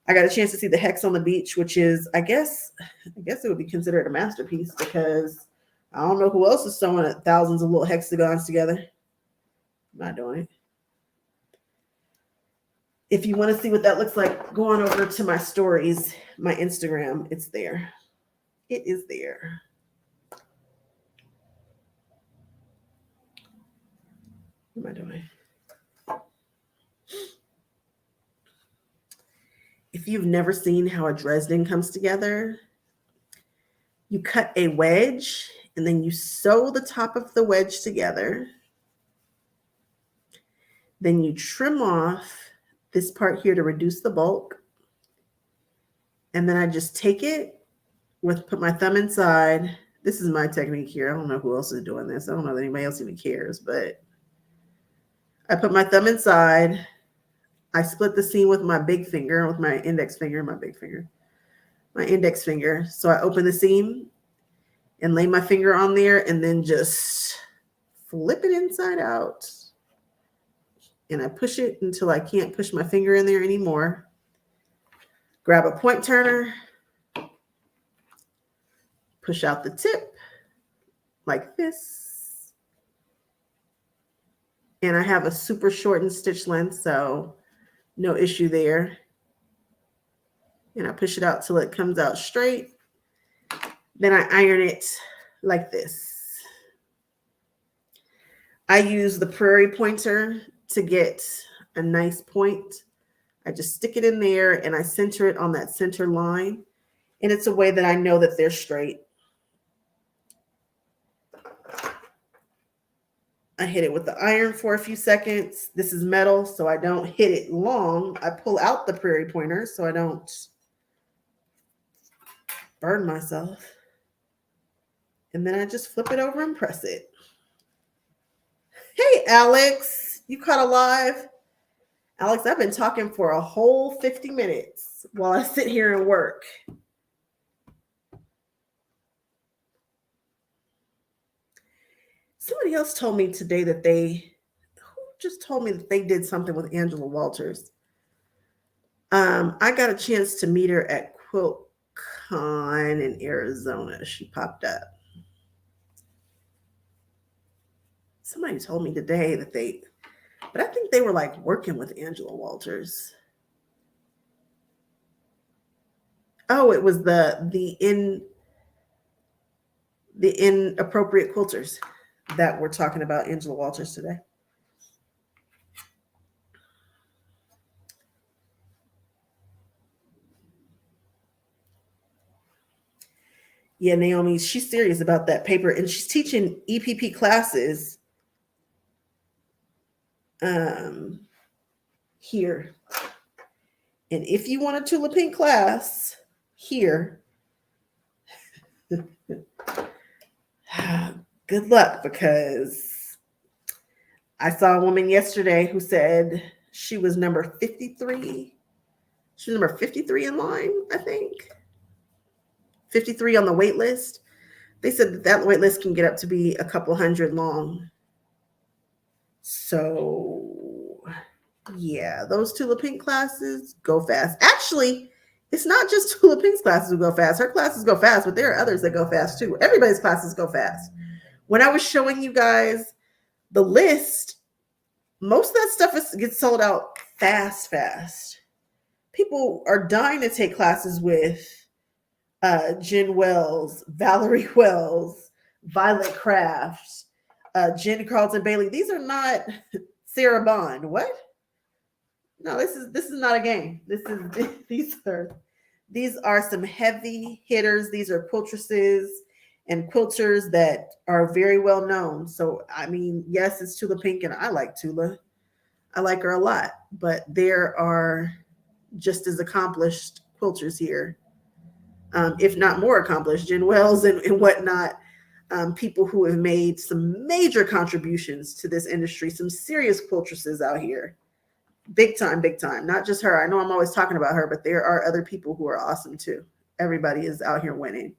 [SPEAKER 1] I got a chance to see the Hex on the Beach, which is, I guess it would be considered a masterpiece because I don't know who else is sewing thousands of little hexagons together. I'm not doing it. If you want to see what that looks like, go on over to my stories, my Instagram. It's there. It is there. What am I doing? If you've never seen how a Dresden comes together, you cut a wedge and then you sew the top of the wedge together. Then you trim off this part here to reduce the bulk. And then I just take it put my thumb inside. This is my technique here. I don't know who else is doing this. I don't know that anybody else even cares, but I put my thumb inside. I split the seam with my big finger, with my index finger, my index finger. So I open the seam and lay my finger on there and then just flip it inside out. And I push it until I can't push my finger in there anymore. Grab a point turner, push out the tip like this. And I have a super shortened stitch length, so no issue there. And I push it out till it comes out straight. Then I iron it like this. I use the Prairie pointer to get a nice point. I just stick it in there and I center it on that center line. And it's a way that I know that they're straight. I hit it with the iron for a few seconds. This is metal, so I don't hit it long. I pull out the Prairie pointer so I don't burn myself. And then I just flip it over and press it. Hey, Alex, you caught alive? Alex, I've been talking for a whole 50 minutes while I sit here and work. Somebody else told me today that who just told me that they did something with Angela Walters. I got a chance to meet her at QuiltCon in Arizona. She popped up. Somebody told me today that but I think they were like working with Angela Walters. Oh, it was the inappropriate quilters that we're talking about Angela Walters today. Yeah, Naomi, she's serious about that paper, and she's teaching EPP classes here. And if you want a Tula Pink class here, good luck, because I saw a woman yesterday who said she was number 53. She's number 53 in line, I think. 53 on the wait list. They said that wait list can get up to be a couple hundred long. So, yeah, those Tula Pink classes go fast. Actually, it's not just Tula Pink's classes who go fast. Her classes go fast, but there are others that go fast too. Everybody's classes go fast. When I was showing you guys the list, most of that stuff gets sold out fast. People are dying to take classes with Jen Wells, Valerie Wells, Violet Craft, Jen Carlton Bailey. These are not Sarah Bond. What? No, this is not a game. These are some heavy hitters. These are quiltresses and quilters that are very well known. So, I mean, yes, it's Tula Pink, and I like Tula. I like her a lot, but there are just as accomplished quilters here if not more accomplished, Jen Wells and whatnot. People who have made some major contributions to this industry, some serious quiltresses out here. Big time, big time. Not just her. I know I'm always talking about her, but there are other people who are awesome too. Everybody is out here winning.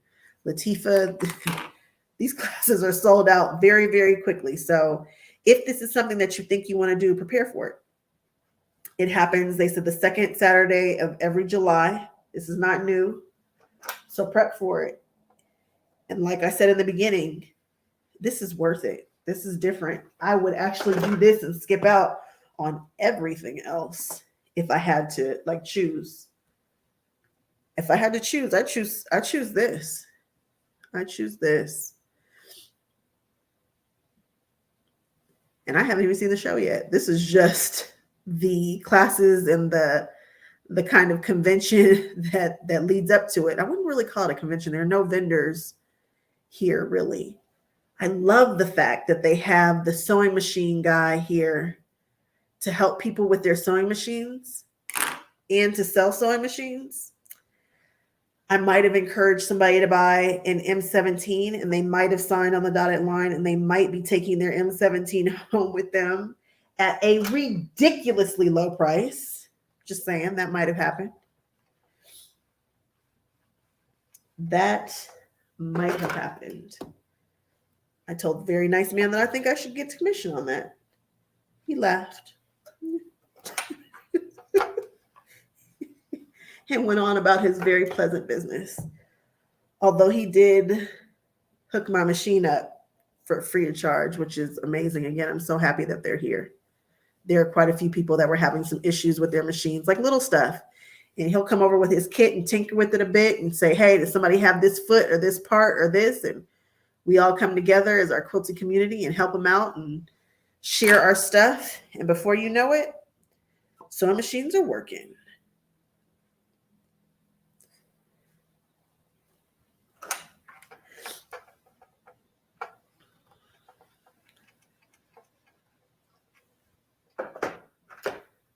[SPEAKER 1] Latifa, these classes are sold out very, very quickly. So if this is something that you think you want to do, prepare for it. It happens, they said, the second Saturday of every July. This is not new. So prep for it. And like I said in the beginning, this is worth it. This is different. I would actually do this and skip out on everything else if I had to like choose. If I had to choose, I choose this. I choose this. And I haven't even seen the show yet. This is just the classes and the kind of convention that leads up to it. I wouldn't really call it a convention. There are no vendors here, really. I love the fact that they have the sewing machine guy here to help people with their sewing machines and to sell sewing machines. I might have encouraged somebody to buy an M17 and they might have signed on the dotted line and they might be taking their M17 home with them at a ridiculously low price. Just saying, that might have happened. That might have happened. I told the very nice man that I think I should get commission on that. He laughed and went on about his very pleasant business. Although he did hook my machine up for free of charge, which is amazing. Again, I'm so happy that they're here. There are quite a few people that were having some issues with their machines, like little stuff. And he'll come over with his kit and tinker with it a bit and say, hey, does somebody have this foot or this part or this? And we all come together as our quilting community and help them out and share our stuff. And before you know it, sewing machines are working.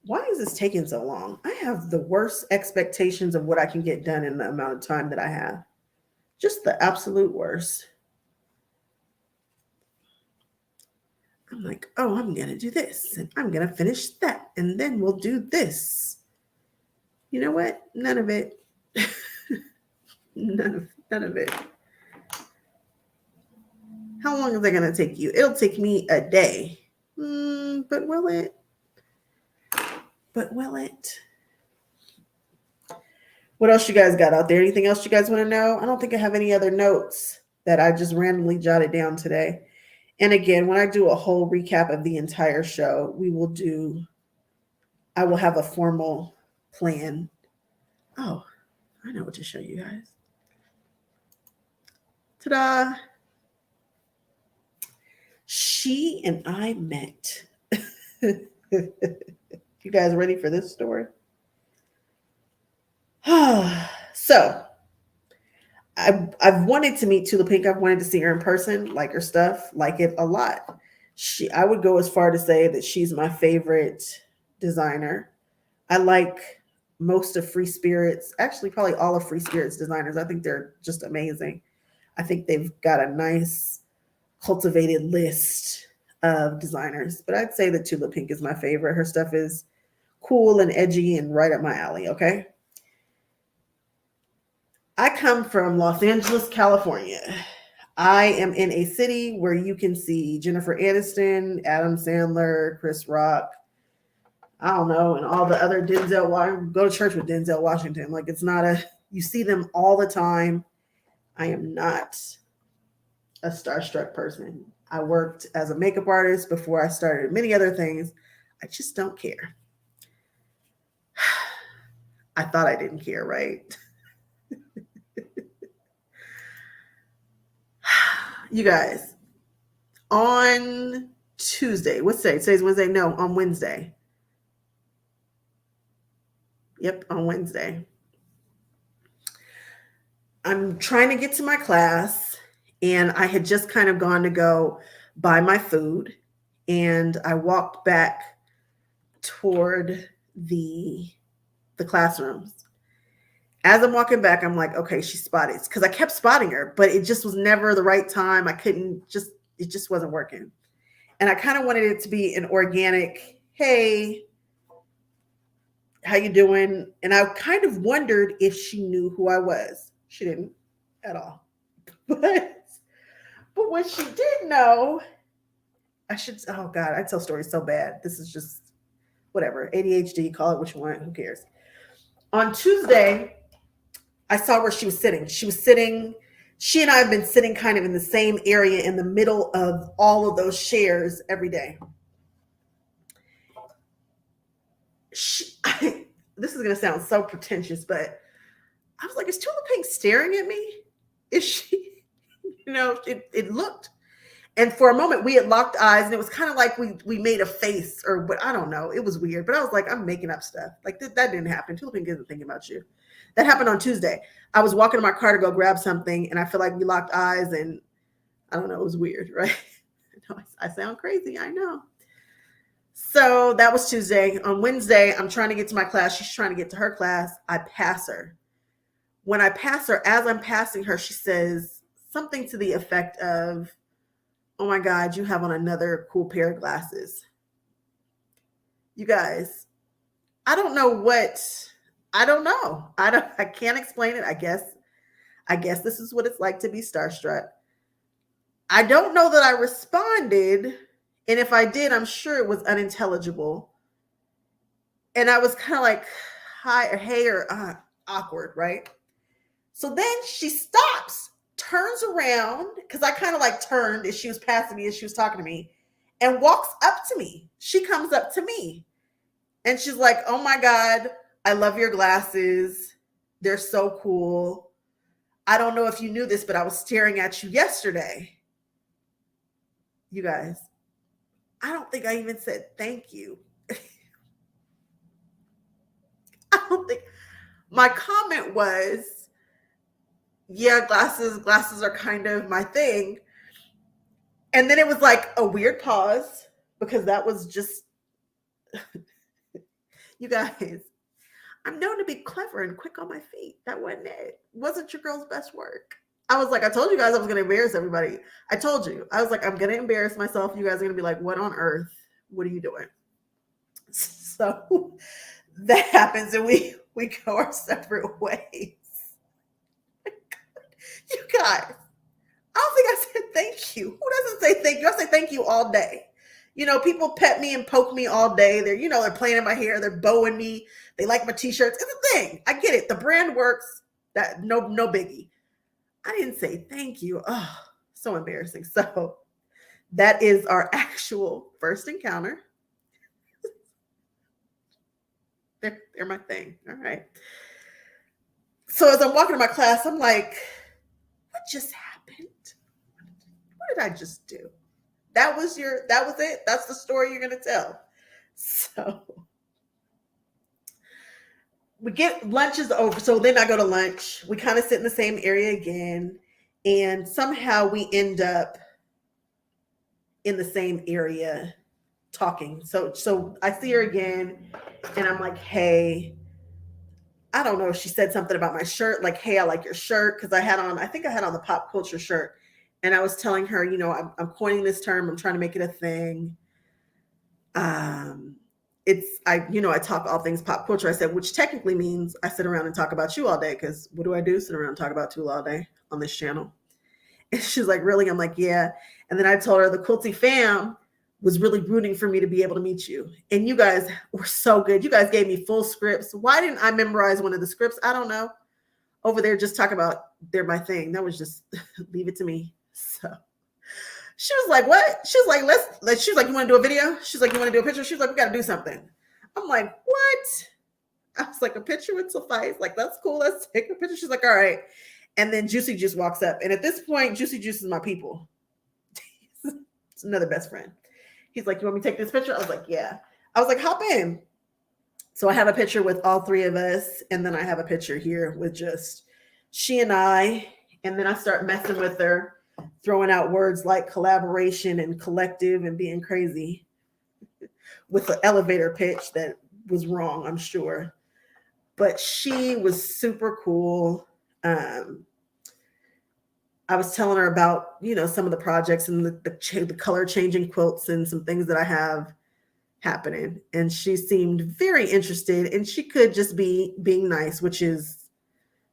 [SPEAKER 1] Why is this taking so long? I have the worst expectations of what I can get done in the amount of time that I have. Just the absolute worst. I'm like, oh, I'm going to do this and I'm going to finish that. And then we'll do this. You know what? None of it. None of it. How long is that going to take you? It'll take me a day. But will it? What else you guys got out there? Anything else you guys want to know? I don't think I have any other notes that I just randomly jotted down today. And again, when I do a whole recap of the entire show, I will have a formal plan. Oh, I know what to show you guys. Ta-da! She and I met. You guys ready for this story? So, I've wanted to meet Tula Pink. I've wanted to see her in person, like her stuff, like it a lot. I would go as far to say that she's my favorite designer. I like most of Free Spirit's, actually probably all of Free Spirit's designers. I think they're just amazing. I think they've got a nice cultivated list of designers, but I'd say that Tula Pink is my favorite. Her stuff is cool and edgy and right up my alley, okay? I come from Los Angeles, California. I am in a city where you can see Jennifer Aniston, Adam Sandler, Chris Rock, I don't know, and all the other go to church with Denzel Washington. Like, it's not you see them all the time. I am not a starstruck person. I worked as a makeup artist before I started many other things. I just don't care. I thought I didn't care, right? You guys, on Tuesday, what's today? Today's Wednesday? No, on Wednesday. Yep, on Wednesday. I'm trying to get to my class, and I had just kind of gone to go buy my food, and I walked back toward the classrooms. As I'm walking back, I'm like, okay, she spotted, because I kept spotting her, but it just was never the right time. I couldn't just, it just wasn't working. And I kind of wanted it to be an organic, hey, how you doing? And I kind of wondered if she knew who I was. She didn't at all. But when she did know, I should, oh God, I tell stories so bad. This is just whatever. ADHD, call it what you want. Who cares? On Tuesday, I saw where she was sitting. She and I have been sitting kind of in the same area in the middle of all of those shares every day. This is going to sound so pretentious, but I was like, is Tula Pink staring at me? Is she, it looked. And for a moment we had locked eyes, and it was kind of like we made a face, or what, I don't know. It was weird, but I was like, I'm making up stuff. Like that didn't happen. Tula Pink isn't thinking about you. That happened on Tuesday. I was walking to my car to go grab something, and I feel like we locked eyes, and I don't know, it was weird, right? I sound crazy, I know. So that was Tuesday. On Wednesday, I'm trying to get to my class. She's trying to get to her class. I pass her. When I pass her, as I'm passing her, she says something to the effect of, oh my God, you have on another cool pair of glasses. You guys, I don't know. I can't explain it. I guess this is what it's like to be starstruck. I don't know that I responded. And if I did, I'm sure it was unintelligible. And I was kind of like, hi or hey or awkward, right? So then she stops, turns around, because I kind of like turned as she was passing me, as she was talking to me, and walks up to me. She comes up to me and she's like, oh my God, I love your glasses. They're so cool. I don't know if you knew this, but I was staring at you yesterday. You guys, I don't think I even said thank you. I don't think my comment was, yeah, glasses are kind of my thing. And then it was like a weird pause, because that was just, you guys, I'm known to be clever and quick on my feet. That wasn't it. Wasn't your girl's best work. I was like, I told you guys I was going to embarrass everybody. I told you. I was like, I'm going to embarrass myself. You guys are going to be like, what on earth? What are you doing? So that happens, and we go our separate ways. You guys, I don't think I said thank you. Who doesn't say thank you? I say thank you all day. People pet me and poke me all day. They're playing in my hair. They're bowing me. They like my t-shirts. It's a thing. I get it. The brand works. That no biggie. I didn't say thank you. Oh, so embarrassing. So that is our actual first encounter. They're my thing. All right. So as I'm walking to my class, I'm like, what just happened? What did I just do? That was it. That's the story you're going to tell. So we get, lunch is over. So then I go to lunch. We kind of sit in the same area again. And somehow we end up in the same area talking. So I see her again, and I'm like, hey, I don't know if she said something about my shirt, like, hey, I like your shirt. Because I think I had on the pop culture shirt. And I was telling her, I'm coining this term. I'm trying to make it a thing. I talk all things pop culture. I said, which technically means I sit around and talk about you all day. Because what do I do? Sit around and talk about Tula all day on this channel. And she's like, really? I'm like, yeah. And then I told her the Quilty fam was really rooting for me to be able to meet you. And you guys were so good. You guys gave me full scripts. Why didn't I memorize one of the scripts? I don't know. Over there, just talk about they're my thing. That was just leave it to me. So she was like, what? She was like, she's like, you want to do a video? She's like, you want to do a picture? She's like, we got to do something. I'm like, what? I was like, a picture would suffice. Like, that's cool. Let's take a picture. She's like, all right. And then Juicy Juice walks up. And at this point, Juicy Juice is my people. It's another best friend. He's like, you want me to take this picture? I was like, yeah. I was like, hop in. So I have a picture with all three of us. And then I have a picture here with just she and I. And then I start messing with her, throwing out words like collaboration and collective and being crazy with the elevator pitch that was wrong, I'm sure. But she was super cool. Um, I was telling her about, some of the projects and the color changing quilts and some things that I have happening. And she seemed very interested, and she could just be being nice, which is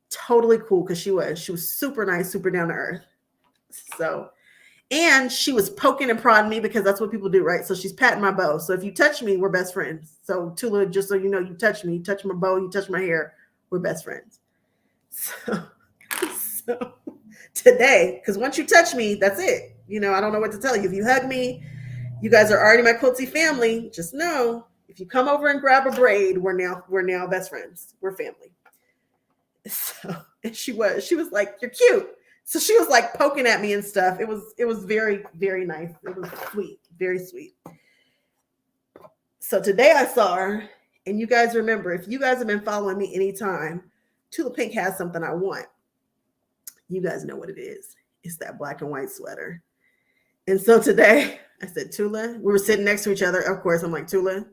[SPEAKER 1] totally cool because she was super nice, super down to earth. So, and she was poking and prodding me because that's what people do, right? So she's patting my bow. So if you touch me, we're best friends. So Tula, just so you know, you touch me, you touch my bow, you touch my hair, we're best friends. So, so today, because once you touch me, that's it. I don't know what to tell you. If you hug me, you guys are already my Quilty family. Just know, if you come over and grab a braid, we're now best friends. We're family. So, and she was like, "You're cute." So she was like poking at me and stuff. It was very, very nice. It was sweet, very sweet. So today I saw her, and you guys remember, if you guys have been following me anytime, Tula Pink has something I want. You guys know what it is. It's that black and white sweater. And so today I said, Tula, we were sitting next to each other. Of course, I'm like, Tula,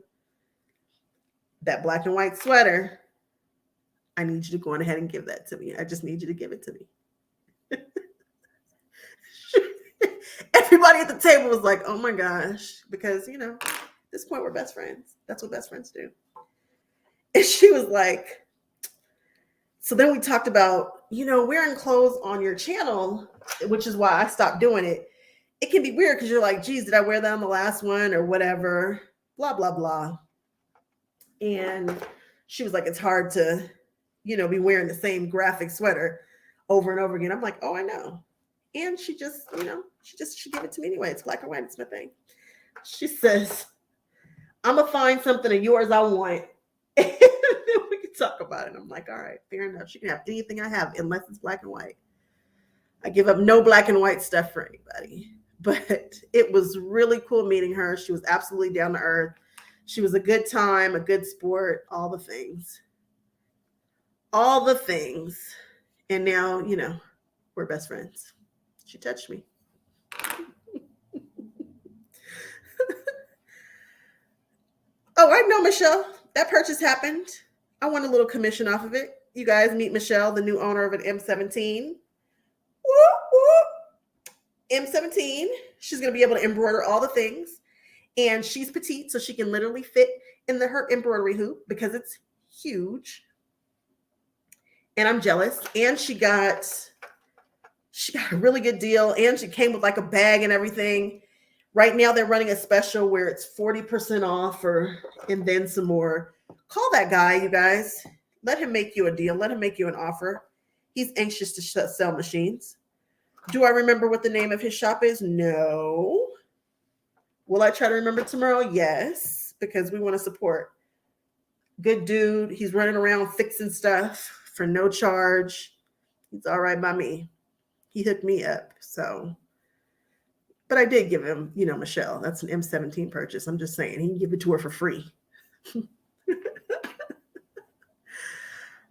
[SPEAKER 1] that black and white sweater, I need you to go on ahead and give that to me. I just need you to give it to me. Everybody at the table was like, oh my gosh, because, at this point, we're best friends. That's what best friends do. And she was like, so then we talked about, wearing clothes on your channel, which is why I stopped doing it. It can be weird because you're like, geez, did I wear that on the last one or whatever, blah, blah, blah. And she was like, it's hard to, be wearing the same graphic sweater over and over again. I'm like, oh, I know. And she just, she gave it to me anyway. It's black and white. It's my thing. She says, I'm going to find something of yours I want. And then we can talk about it. I'm like, all right, fair enough. She can have anything I have unless it's black and white. I give up no black and white stuff for anybody. But it was really cool meeting her. She was absolutely down to earth. She was a good time, a good sport, all the things. All the things. And now, we're best friends. She touched me. Oh, I know, Michelle. That purchase happened. I want a little commission off of it. You guys meet Michelle, the new owner of an M17. Whoop, whoop. M17. She's going to be able to embroider all the things. And she's petite, so she can literally fit in her embroidery hoop because it's huge. And I'm jealous. And she got a really good deal. And she came with like a bag and everything. Right now, they're running a special where it's 40% off and then some more. Call that guy, you guys. Let him make you a deal. Let him make you an offer. He's anxious to sell machines. Do I remember what the name of his shop is? No. Will I try to remember tomorrow? Yes, because we want to support. Good dude. He's running around fixing stuff for no charge. He's all right by me. He hooked me up, so... But I did give him, Michelle. That's an M17 purchase. I'm just saying, he can give it to her for free.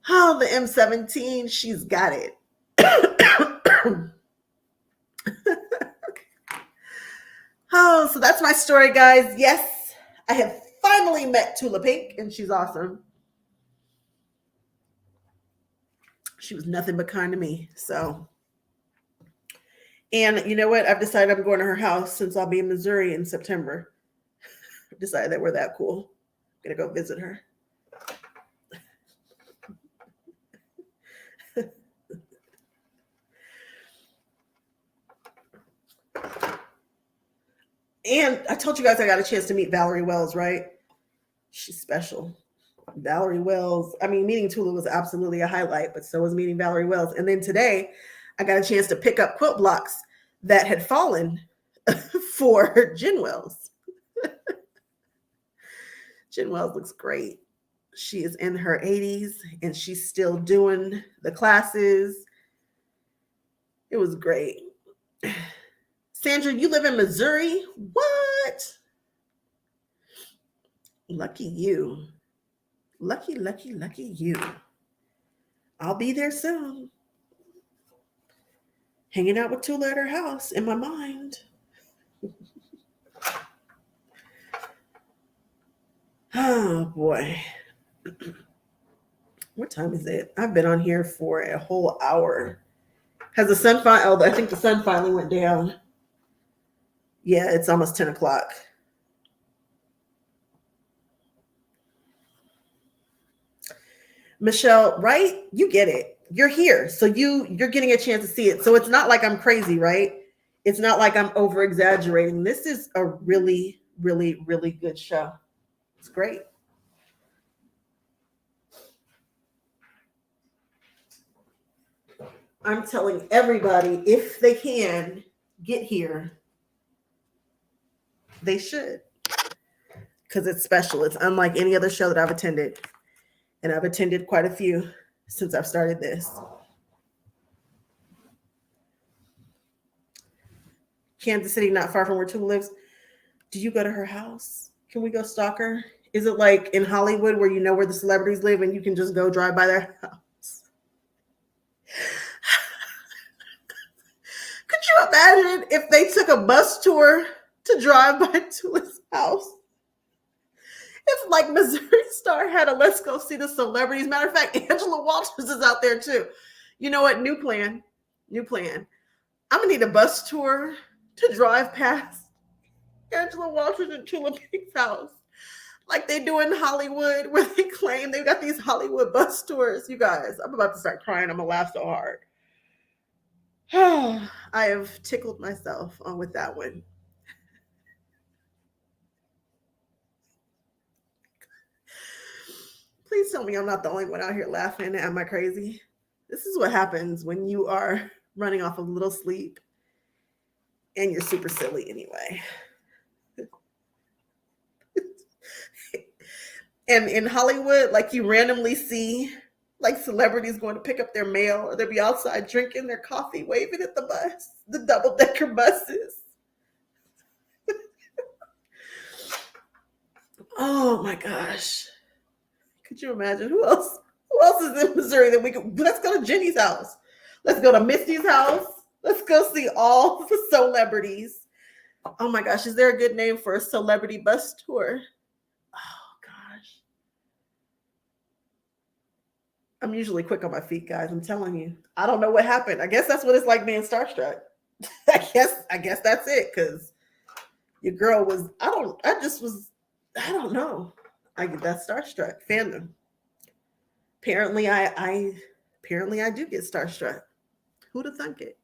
[SPEAKER 1] Oh, the M17, she's got it. Oh, so that's my story, guys. Yes, I have finally met Tula Pink, and she's awesome. She was nothing but kind to me, so... And you know what? I've decided I'm going to her house since I'll be in Missouri in September. I've decided that we're that cool. I'm going to go visit her. And I told you guys I got a chance to meet Valerie Wells, right? She's special. Valerie Wells. I mean, meeting Tula was absolutely a highlight, but so was meeting Valerie Wells. And then today, I got a chance to pick up quilt blocks that had fallen for Jen Wells. Jen Wells looks great. She is in her 80s and she's still doing the classes. It was great. Sandra, you live in Missouri? What? Lucky you. Lucky, lucky, lucky you. I'll be there soon. Hanging out with Tula at her house in my mind. Oh, boy. What time is it? I've been on here for a whole hour. Has the sun finally? Oh, I think the sun finally went down. Yeah, it's almost 10 o'clock. Michelle, right? You get it. You're here. So you're getting a chance to see it. So it's not like I'm crazy, right? It's not like I'm over exaggerating. This is a really, really, really good show. It's great. I'm telling everybody, if they can get here, they should. Because it's special. It's unlike any other show that I've attended. And I've attended quite a few since I've started this. Kansas City, not far from where Tula lives. Do you go to her house? Can we go stalk her? Is it like in Hollywood where you know where the celebrities live and you can just go drive by their house? Could you imagine if they took a bus tour to drive by Tula's house? If like Missouri Star had a let's go see the celebrities. Matter of fact, Angela Walters is out there too. You know what? New plan. New plan. I'm gonna need a bus tour to drive past Angela Walters and Tula Pink's house. Like they do in Hollywood, where they claim they've got these Hollywood bus tours. You guys, I'm about to start crying. I'm gonna laugh so hard. I have tickled myself on with that one. Please tell me I'm not the only one out here laughing. Am I crazy? This is what happens when you are running off a little sleep and you're super silly anyway. And in Hollywood, like you randomly see like celebrities going to pick up their mail, or they'll be outside drinking their coffee, waving at the bus, the double-decker buses. Oh my gosh. Could you imagine who else? Who else is in Missouri that we could? Let's go to Jenny's house. Let's go to Misty's house. Let's go see all the celebrities. Oh my gosh, is there a good name for a celebrity bus tour? Oh gosh. I'm usually quick on my feet, guys. I'm telling you. I don't know what happened. I guess that's what it's like being starstruck. I guess that's it, because your girl was, I don't know. I get that starstruck fandom. Apparently I do get starstruck. Who'd have thunk it?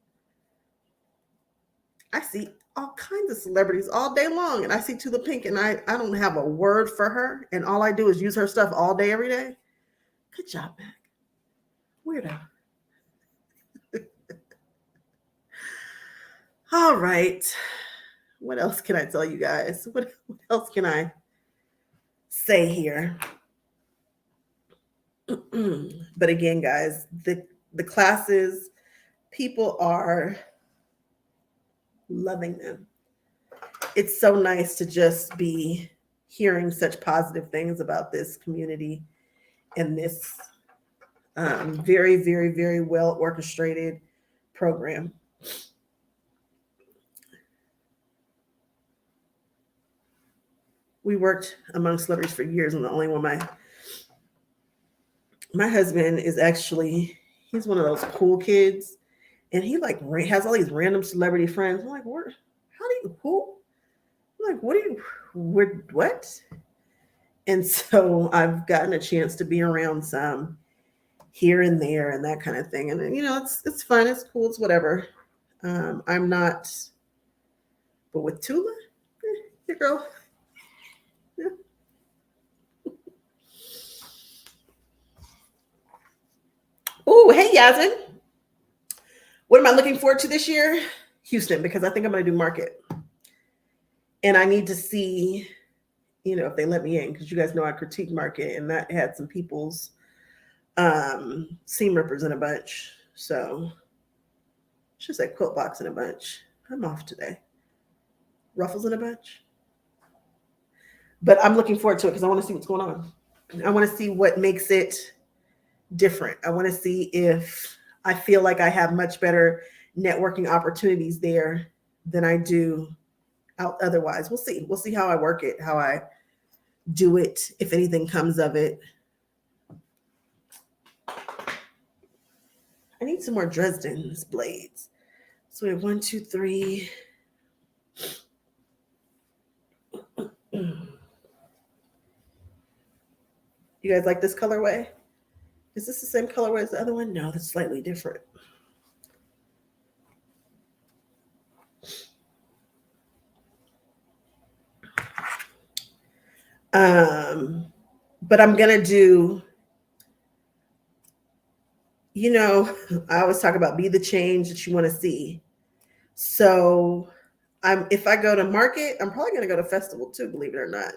[SPEAKER 1] I see all kinds of celebrities all day long, and I see Tula Pink, and I don't have a word for her, and all I do is use her stuff all day, every day. Good job, Mac. Weirdo. All right. What else can I tell you guys? What else can I say here? But again, guys, the classes, people are loving them. It's so nice to just be hearing such positive things about this community and this very, very, very well orchestrated program. We worked among celebrities for years, and the only one my husband is actually, he's one of those cool kids, and he like has all these random celebrity friends. I'm like, who? I'm like, what? And so I've gotten a chance to be around some here and there and that kind of thing. And it's fun, it's cool, it's whatever. I'm not, but with Tula, your girl. Yeah. Oh, hey, Yazin. What am I looking forward to this year? Houston, because I think I'm going to do market. And I need to see, if they let me in, because you guys know I critique market, and that had some people's seam rippers in a bunch. So should say quilt box in a bunch. I'm off today. Ruffles in a bunch. But I'm looking forward to it because I want to see what's going on. I want to see what makes it different. I want to see if I feel like I have much better networking opportunities there than I do out otherwise. We'll see. We'll see how I work it, how I do it, if anything comes of it. I need some more Dresden's blades. So we have 1, 2, 3. You guys like this colorway? Is this the same colorway as the other one? No, that's slightly different. But I'm gonna do, I always talk about be the change that you want to see. So if I go to market, I'm probably gonna go to festival too, believe it or not.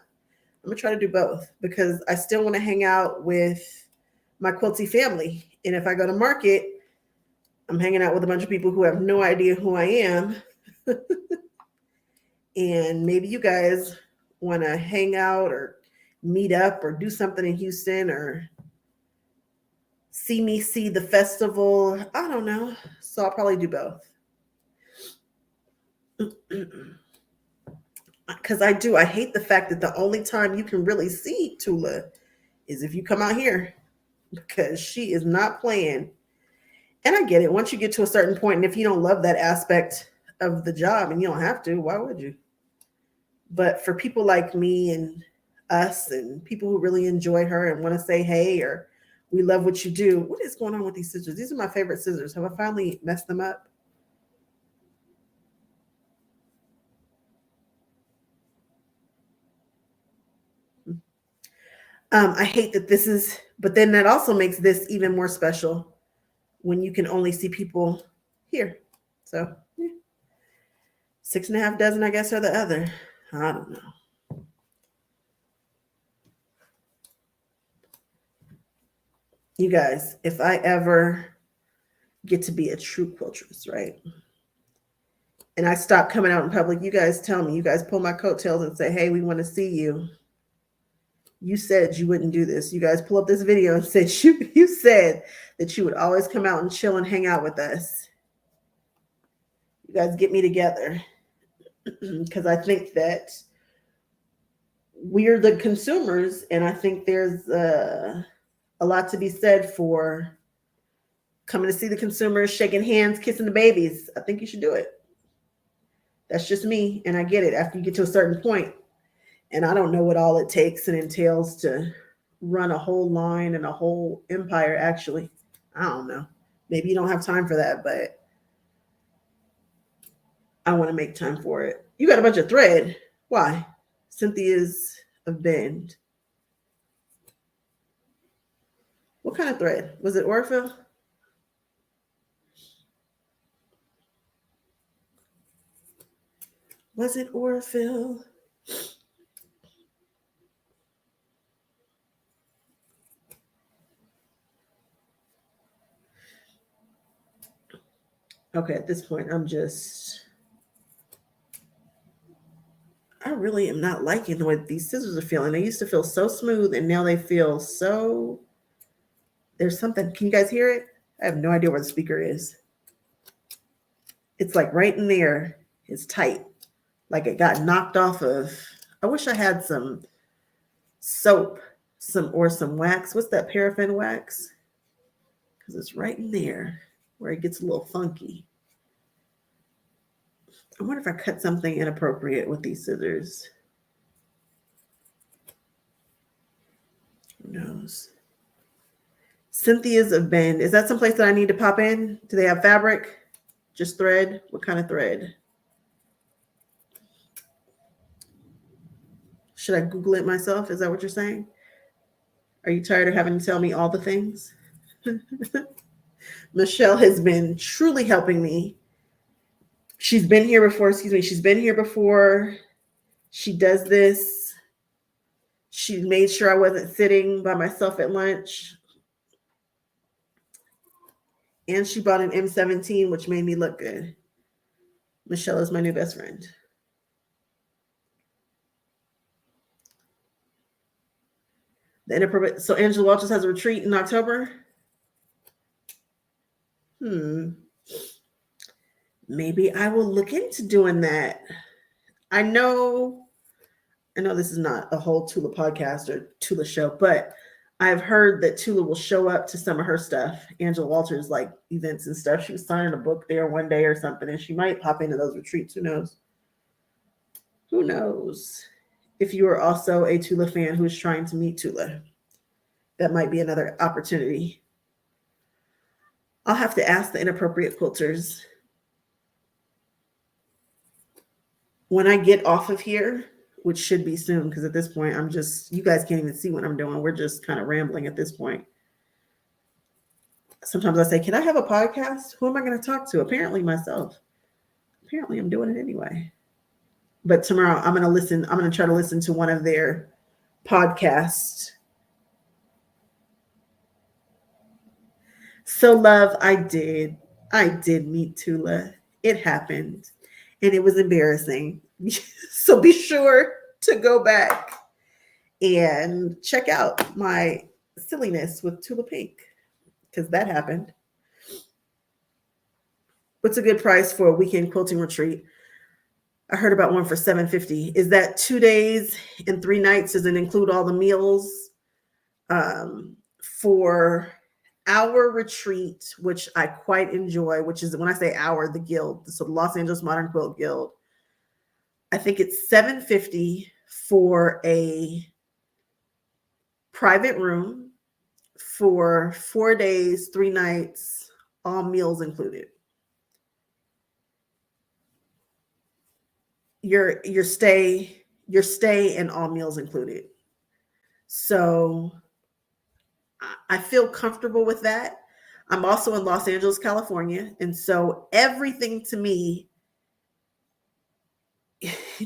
[SPEAKER 1] I'm gonna try to do both because I still want to hang out with my quilty family. And if I go to market, I'm hanging out with a bunch of people who have no idea who I am. And maybe you guys want to hang out or meet up or do something in Houston or see me see the festival. I don't know. So I'll probably do both. Because I hate the fact that the only time you can really see Tula is if you come out here, because she is not playing. And I get it. Once you get to a certain point, and if you don't love that aspect of the job, and you don't have to, why would you? But for people like me and us and people who really enjoy her and want to say hey, or we love what you do. What is going on with these scissors? These are my favorite scissors. Have I finally messed them up? I hate that this is, but then that also makes this even more special when you can only see people here. So 6.5 dozen, I guess, are the other. I don't know. You guys, if I ever get to be a true quiltress, right? And I stop coming out in public, you guys tell me, you guys pull my coattails and say, hey, we want to see you. You said you wouldn't do this. You guys pull up this video and said you said that you would always come out and chill and hang out with us. You guys get me together, because I think that we're the consumers, and I think there's a lot to be said for coming to see the consumers, shaking hands, kissing the babies. I think you should do it. That's just me, and I get it after you get to a certain point. And I don't know what all it takes and entails to run a whole line and a whole empire, actually. I don't know. Maybe you don't have time for that, but I want to make time for it. You got a bunch of thread. Why? Cynthia's of Bend. What kind of thread? Was it Orphill? Was it Orphill? Okay, at this point, I really am not liking the way these scissors are feeling. They used to feel so smooth, and now they feel so, there's something, can you guys hear it? I have no idea where the speaker is. It's like right in there. It's tight. Like it got knocked off of, I wish I had some soap, some wax. What's that, paraffin wax? Because it's right in there where it gets a little funky. I wonder if I cut something inappropriate with these scissors. Who knows? Cynthia's of Bend. Is that someplace that I need to pop in? Do they have fabric? Just thread? What kind of thread? Should I Google it myself? Is that what you're saying? Are you tired of having to tell me all the things? Michelle has been truly helping me. She's been here before, She's been here before. She does this. She made sure I wasn't sitting by myself at lunch. And she bought an M17, which made me look good. Michelle is my new best friend. So Angela Welch has a retreat in October? Maybe I will look into doing that. I know this is not a whole Tula podcast or Tula show, but I've heard that Tula will show up to some of her stuff, Angela Walters, like events and stuff. She was signing a book there one day or something, and she might pop into those retreats. Who knows? Who knows? If you are also a Tula fan who is trying to meet Tula, that might be another opportunity. I'll have to ask the inappropriate quilters when I get off of here, which should be soon, because at this point, you guys can't even see what I'm doing. We're just kind of rambling at this point. Sometimes I say, can I have a podcast? Who am I going to talk to? Apparently myself. Apparently I'm doing it anyway. But tomorrow I'm going to listen. I'm going to try to listen to one of their podcasts. So love, I did meet Tula. It happened and it was embarrassing. So be sure to go back and check out my silliness with Tula Pink, because that happened. What's a good price for a weekend quilting retreat? I heard about one for $750. Is that 2 days and 3 nights? Does it include all the meals? For our retreat, which I quite enjoy, which is, when I say our, the guild, so the Los Angeles Modern Quilt Guild, I think it's $750 for a private room for 4 days, 3 nights, all meals included. Your stay and all meals included. So I feel comfortable with that. I'm also in Los Angeles, California, and so everything to me,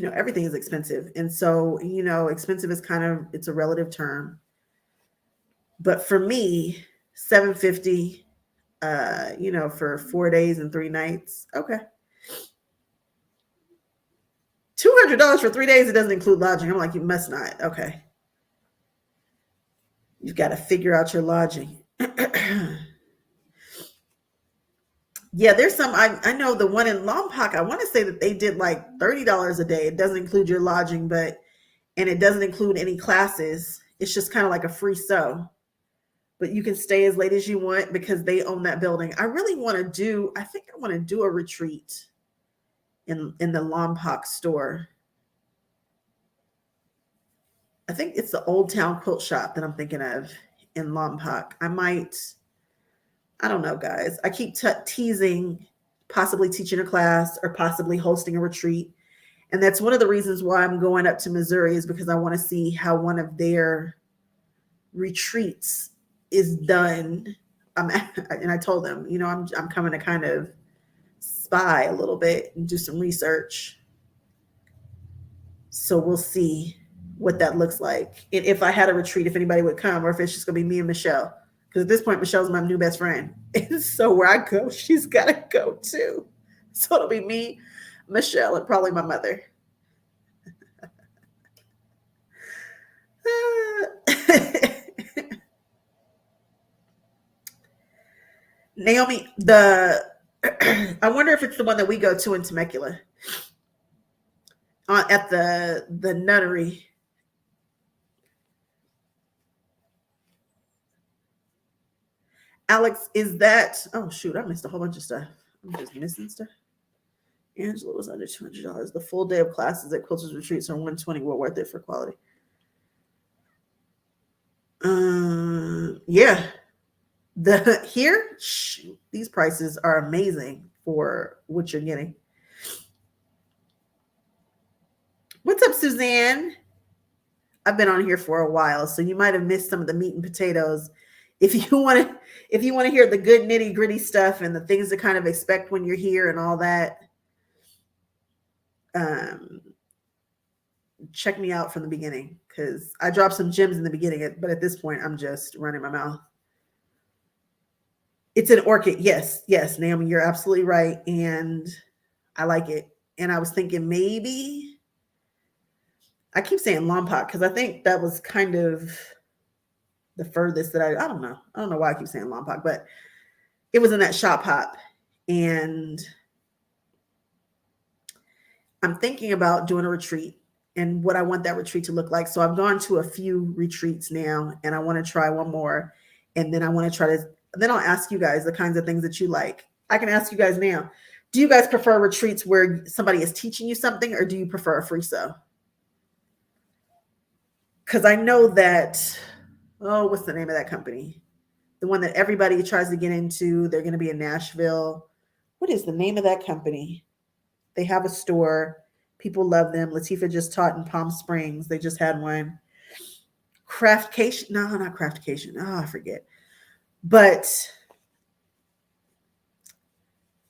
[SPEAKER 1] everything is expensive. And so, expensive is it's a relative term. But for me, $750, for 4 days and 3 nights, okay. $200 for 3 days, it doesn't include lodging. I'm like, you must not. Okay. You've got to figure out your lodging. Yeah, there's some, I know the one in Lompoc, I want to say that they did like $30 a day. It doesn't include your lodging, and it doesn't include any classes. It's just kind of like a free sew. But you can stay as late as you want because they own that building. I want to do a retreat in the Lompoc store. I think it's the Old Town Quilt Shop that I'm thinking of in Lompoc. I don't know, guys. I keep teasing possibly teaching a class or possibly hosting a retreat. And that's one of the reasons why I'm going up to Missouri, is because I want to see how one of their retreats is done. And I told them, I'm coming to kind of spy a little bit and do some research. So we'll see what that looks like. And if I had a retreat, if anybody would come, or if it's just going to be me and Michelle. Because at this point, Michelle's my new best friend. And so where I go, she's got to go too. So it'll be me, Michelle, and probably my mother. Naomi, I wonder if it's the one that we go to in Temecula. At the nunnery. Alex, is that, oh shoot, I missed a whole bunch of stuff. I'm just missing stuff. Angela was under $200. The full day of classes at Quilter's retreats are $120. Well worth it for quality. Yeah. These prices are amazing for what you're getting. What's up, Suzanne? I've been on here for a while, so you might have missed some of the meat and potatoes. If you want to hear the good nitty gritty stuff and the things to kind of expect when you're here and all that, check me out from the beginning, because I dropped some gems in the beginning, but at this point, I'm just running my mouth. It's an orchid. Yes, Naomi, you're absolutely right. And I like it. And I was thinking maybe, I keep saying Lompoc because I think that was kind of the furthest that I don't know. I don't know why I keep saying Lompoc, but it was in that shop hop. And I'm thinking about doing a retreat and what I want that retreat to look like. So I've gone to a few retreats now, and I want to try one more. And then I want to try to, then I'll ask you guys the kinds of things that you like. I can ask you guys now. Do you guys prefer retreats where somebody is teaching you something, or do you prefer a free show? Because I know that, oh, what's the name of that company? The one that everybody tries to get into. They're going to be in Nashville. What is the name of that company? They have a store. People love them. Latifa just taught in Palm Springs. They just had one. Craftcation. No, not Craftcation. Oh, I forget. But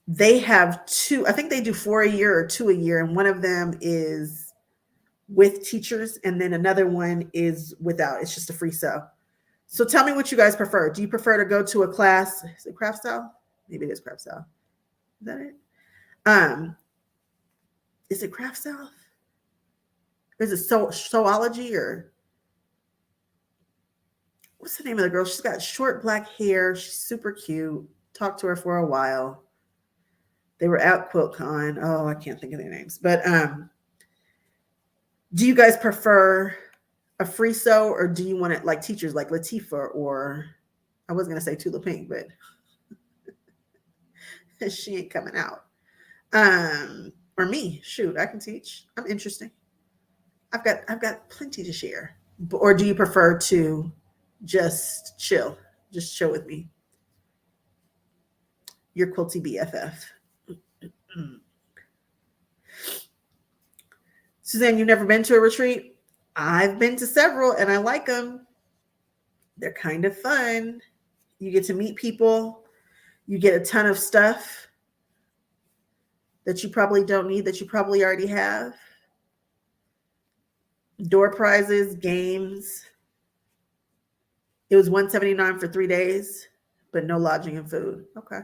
[SPEAKER 1] they have two. I think they do 4 a year or 2 a year. And one of them is with teachers. And then another one is without. It's just a free sale. So tell me what you guys prefer. Do you prefer to go to a class? Is it craft style? Maybe it is craft style. Is that it? Is it craft style? Is it soology, or what's the name of the girl? She's got short black hair. She's super cute. Talked to her for a while. They were at QuiltCon. Oh, I can't think of their names. But do you guys prefer a free sew, or do you want it like teachers like Latifa, or I was going to say Tula Pink, but she ain't coming out. Or me. Shoot, I can teach. I'm interesting. I've got plenty to share. Or do you prefer to just chill? Just chill with me. Your quilty BFF. Suzanne, you've never been to a retreat? I've been to several, and I like them. They're kind of fun. You get to meet people. You get a ton of stuff that you probably don't need, that you probably already have. Door prizes, games. It was $179 for 3 days, but no lodging and food. Okay.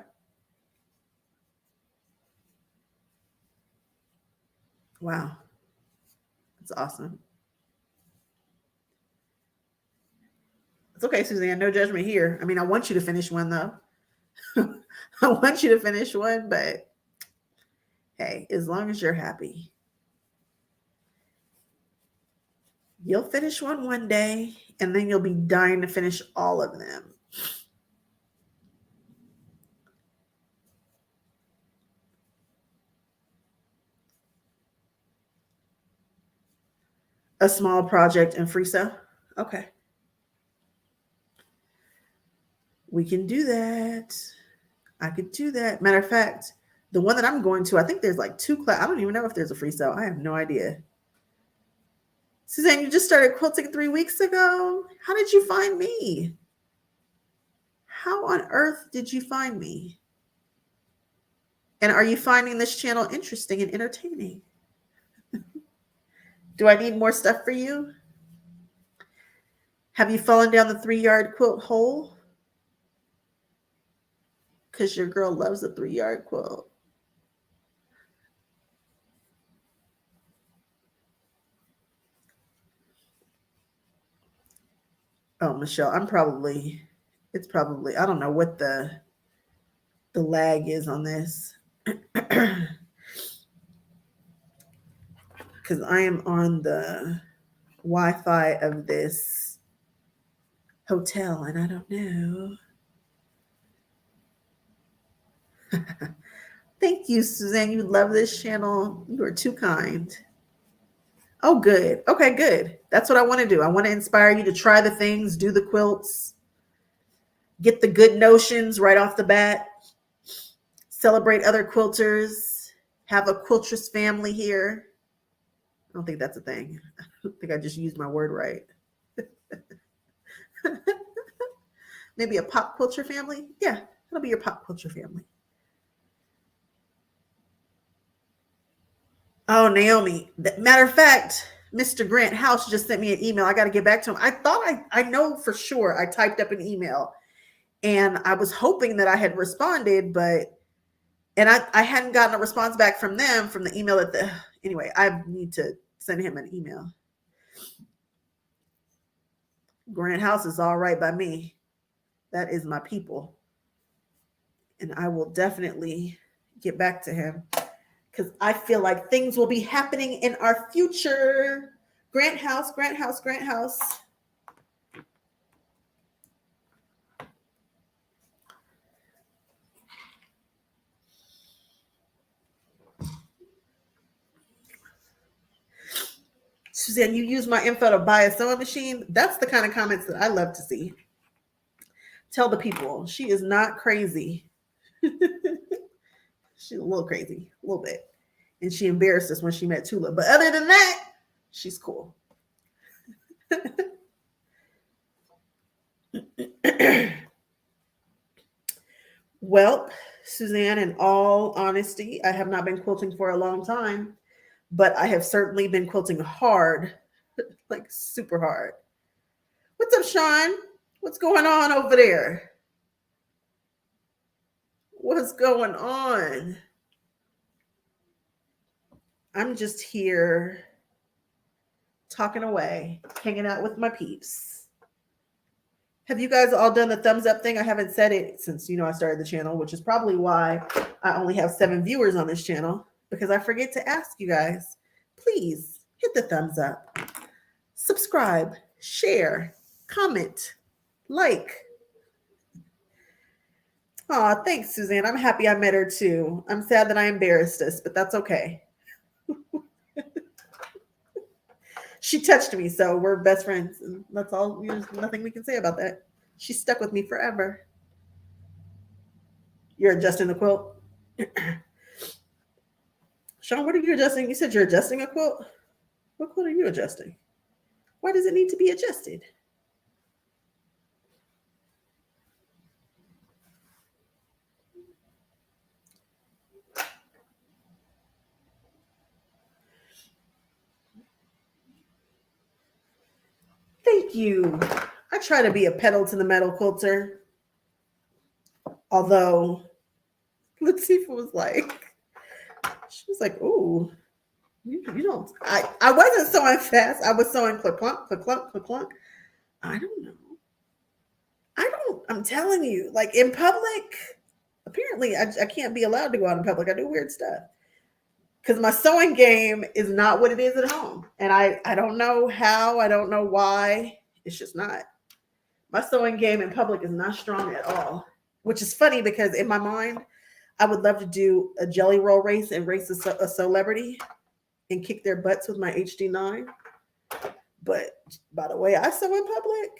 [SPEAKER 1] Wow. That's awesome. It's okay, Suzanne. No judgment here. I mean, I want you to finish one, though. I want you to finish one, but hey, as long as you're happy. You'll finish one day, and then you'll be dying to finish all of them. A small project in Freesa? Okay. We can do that. I could do that. Matter of fact, the one that I'm going to, I think there's like 2 classes. I don't even know if there's a free sale. I have no idea. Suzanne, you just started quilting 3 weeks ago. How did you find me? How on earth did you find me? And are you finding this channel interesting and entertaining? Do I need more stuff for you? Have you fallen down the 3-yard quilt hole? Because your girl loves a 3-yard quilt. Oh, Michelle, it's probably, I don't know what the lag is on this. Because I am on the Wi-Fi of this hotel, and I don't know. Thank you, Suzanne. You love this channel. You are too kind. Oh, good. Okay, good. That's what I want to do. I want to inspire you to try the things, do the quilts, get the good notions right off the bat, celebrate other quilters, have a quiltress family here. I don't think that's a thing. I think I just used my word right. Maybe a pop quilter family? Yeah, that'll be your pop quilter family. Oh, Naomi. Matter of fact, Mr. Grant House just sent me an email. I got to get back to him. I thought I know for sure I typed up an email, and I was hoping that I had responded, and I hadn't gotten a response back from them from the email anyway, I need to send him an email. Grant House is all right by me. That is my people. And I will definitely get back to him. because I feel like things will be happening in our future. Grant House, Grant House, Grant House. Suzanne, you use my info to buy a sewing machine. That's the kind of comments that I love to see. Tell the people she is not crazy. She's a little crazy, a little bit. And she embarrassed us when she met Tula. But other than that, she's cool. Well, Suzanne, in all honesty, I have not been quilting for a long time, but I have certainly been quilting hard, like super hard. What's up, Sean? What's going on over there? What's going on? I'm just here talking away, hanging out with my peeps. Have you guys all done the thumbs up thing? I haven't said it since, I started the channel, which is probably why I only have 7 viewers on this channel, because I forget to ask you guys. Please hit the thumbs up, subscribe, share, comment, like. Oh, thanks, Suzanne. I'm happy I met her too. I'm sad that I embarrassed us, but that's okay. She touched me, so we're best friends, and that's all. There's nothing we can say about that. She stuck with me forever. You're adjusting the quilt. Sean, what are you adjusting? You said you're adjusting a quilt? What quilt are you adjusting? Why does it need to be adjusted? Thank you. I try to be a pedal to the metal quilter. Although, Latifah was like, ooh, you don't. I wasn't sewing fast. I was sewing click clunk, click clunk, click clunk. I don't know. I'm telling you, like in public, apparently I can't be allowed to go out in public. I do weird stuff because my sewing game is not what it is at home. And I don't know how, I don't know why. It's just not. My sewing game in public is not strong at all, which is funny because in my mind, I would love to do a jelly roll race and race a celebrity and kick their butts with my HD9. But by the way I sew in public,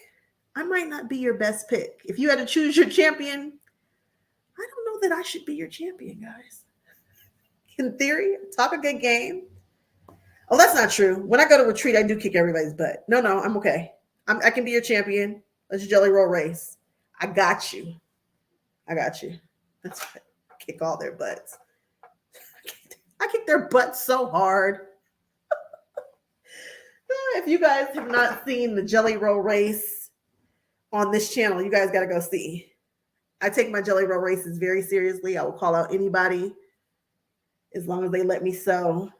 [SPEAKER 1] I might not be your best pick. If you had to choose your champion, I don't know that I should be your champion, guys. In theory, talk a good game. Oh, that's not true. When I go to retreat, I do kick everybody's butt. No, I'm okay. I can be your champion. Let's jelly roll race. I got you. That's right. Kick all their butts. I kick their butts so hard. If you guys have not seen the jelly roll race on this channel, you guys got to go see. I take my jelly roll races very seriously. I will call out anybody as long as they let me sew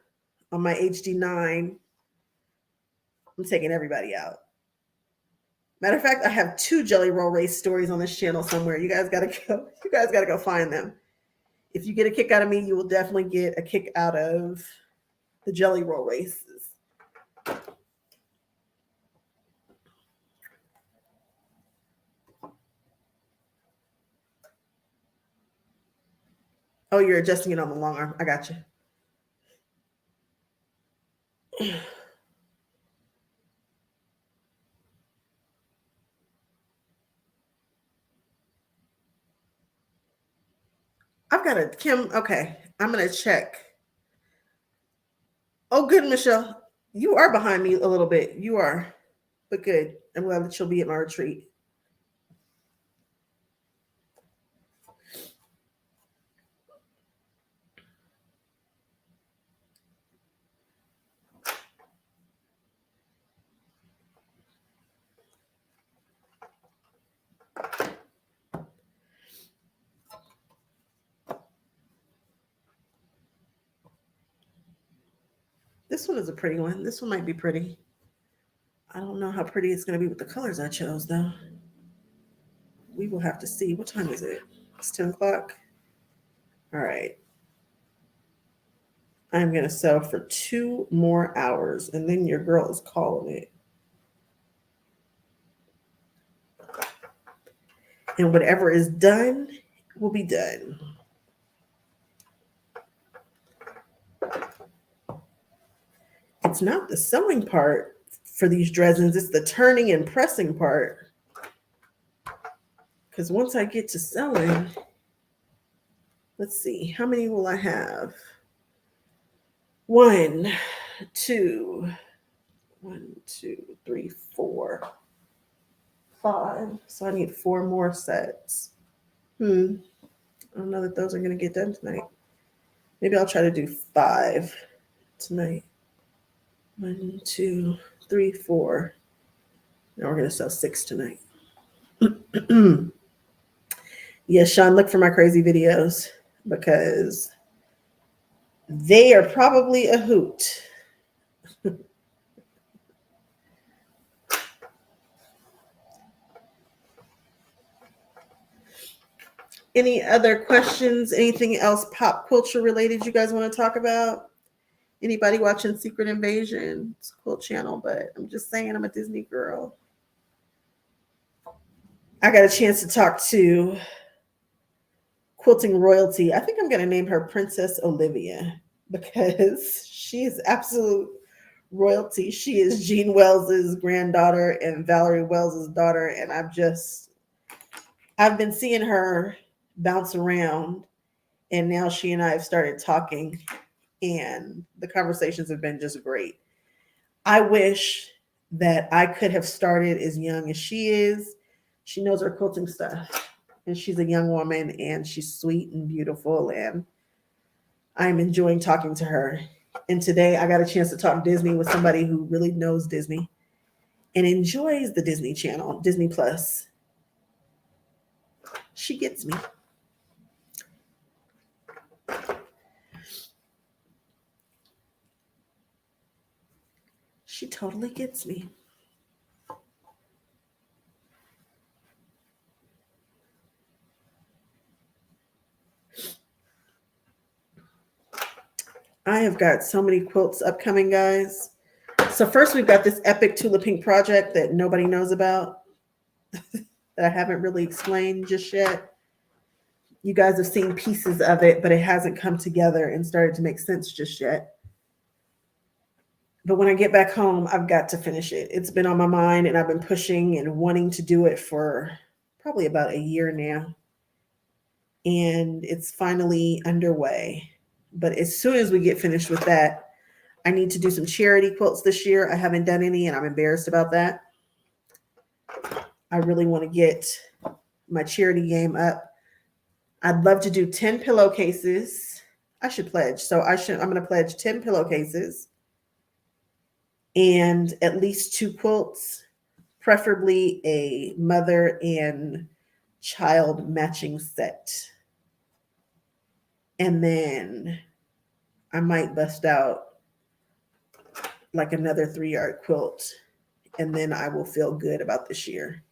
[SPEAKER 1] on my HD9. I'm taking everybody out. Matter of fact, I have 2 jelly roll race stories on this channel somewhere. You guys got to go. You guys got to go find them. If you get a kick out of me, you will definitely get a kick out of the jelly roll races. Oh, you're adjusting it on the long arm. I got you. I've got a Kim. Okay, I'm gonna check. Oh, good, Michelle. You are behind me a little bit. You are, but good. I'm glad that you'll be at my retreat. This one is a pretty one. This one might be pretty. I don't know how pretty it's going to be with the colors I chose, though. We will have to see. What time is it? It's 10 o'clock. All right. I'm going to sew for 2 more hours, and then your girl is calling it. And whatever is done will be done. It's not the sewing part for these dresses, it's the turning and pressing part. Because once I get to sewing, let's see, how many will I have? 1, 2, 1, 2, 3, 4, 5. So I need 4 more sets. I don't know that those are going to get done tonight. Maybe I'll try to do 5 tonight. 1, 2, 3, 4. Now we're going to sew 6 tonight. Yes, Sean, look for my crazy videos because they are probably a hoot. Any other questions? Anything else pop culture related you guys want to talk about? Anybody watching Secret Invasion? It's a cool channel, but I'm just saying I'm a Disney girl. I got a chance to talk to quilting royalty. I think I'm going to name her Princess Olivia because she is absolute royalty. She is Jean Wells's granddaughter and Valerie Wells's daughter, and I've been seeing her bounce around, and now she and I have started talking, and the conversations have been just great. I wish that I could have started as young as she is. She knows her quilting stuff, and she's a young woman, and she's sweet and beautiful, and I'm enjoying talking to her. And today I got a chance to talk Disney with somebody who really knows Disney and enjoys the Disney Channel, Disney Plus. She gets me. She totally gets me. I have got so many quilts upcoming, guys. So first we've got this epic Tula Pink project that nobody knows about that I haven't really explained just yet. You guys have seen pieces of it, but it hasn't come together and started to make sense just yet. But when I get back home, I've got to finish it. It's been on my mind, and I've been pushing and wanting to do it for probably about a year now. And it's finally underway. But as soon as we get finished with that, I need to do some charity quilts this year. I haven't done any, and I'm embarrassed about that. I really want to get my charity game up. I'd love to do 10 pillowcases. I should pledge. So I'm going to pledge 10 pillowcases and at least 2 quilts, preferably a mother and child matching set. And then I might bust out like another 3-yard quilt, and then I will feel good about this year.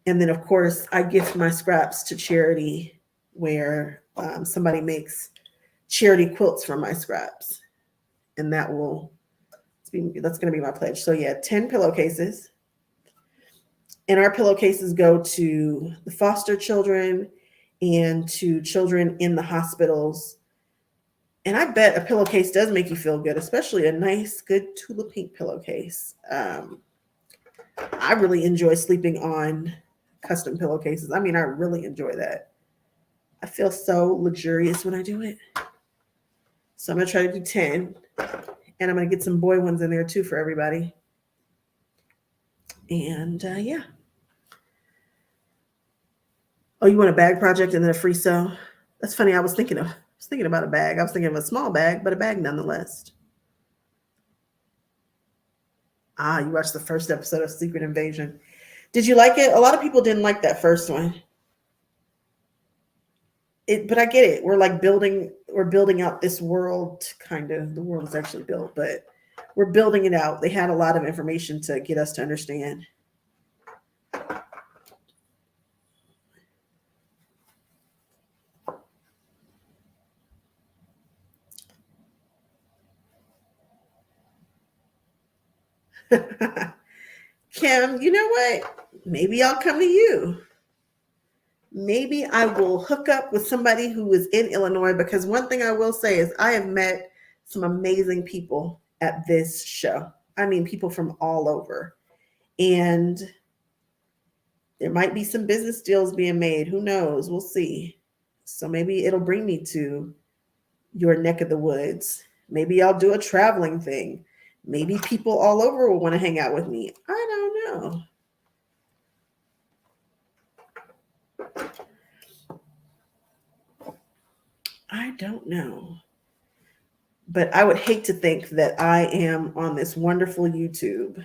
[SPEAKER 1] And then, of course, I gift my scraps to charity where somebody makes charity quilts from my scraps. And that's going to be my pledge. So yeah, 10 pillowcases. And our pillowcases go to the foster children and to children in the hospitals. And I bet a pillowcase does make you feel good, especially a nice, good Tula Pink pillowcase. I really enjoy sleeping on custom pillowcases. I mean, I really enjoy that. I feel so luxurious when I do it. So I'm going to try to do 10. And I'm going to get some boy ones in there too for everybody. And yeah. Oh, you want a bag project and then a free sew? That's funny. I was thinking about a bag. I was thinking of a small bag, but a bag nonetheless. You watched the first episode of Secret Invasion. Did you like it? A lot of people didn't like that first one. But I get it. We're building out this world, kind of. The world is actually built, but we're building it out. They had a lot of information to get us to understand. Kim, you know what? Maybe I'll come to you. Maybe I will hook up with somebody who is in Illinois, because one thing I will say is I have met some amazing people at this show. I mean, people from all over. And there might be some business deals being made. Who knows? We'll see. So maybe it'll bring me to your neck of the woods. Maybe I'll do a traveling thing. Maybe people all over will want to hang out with me. I don't know. I don't know. But I would hate to think that I am on this wonderful YouTube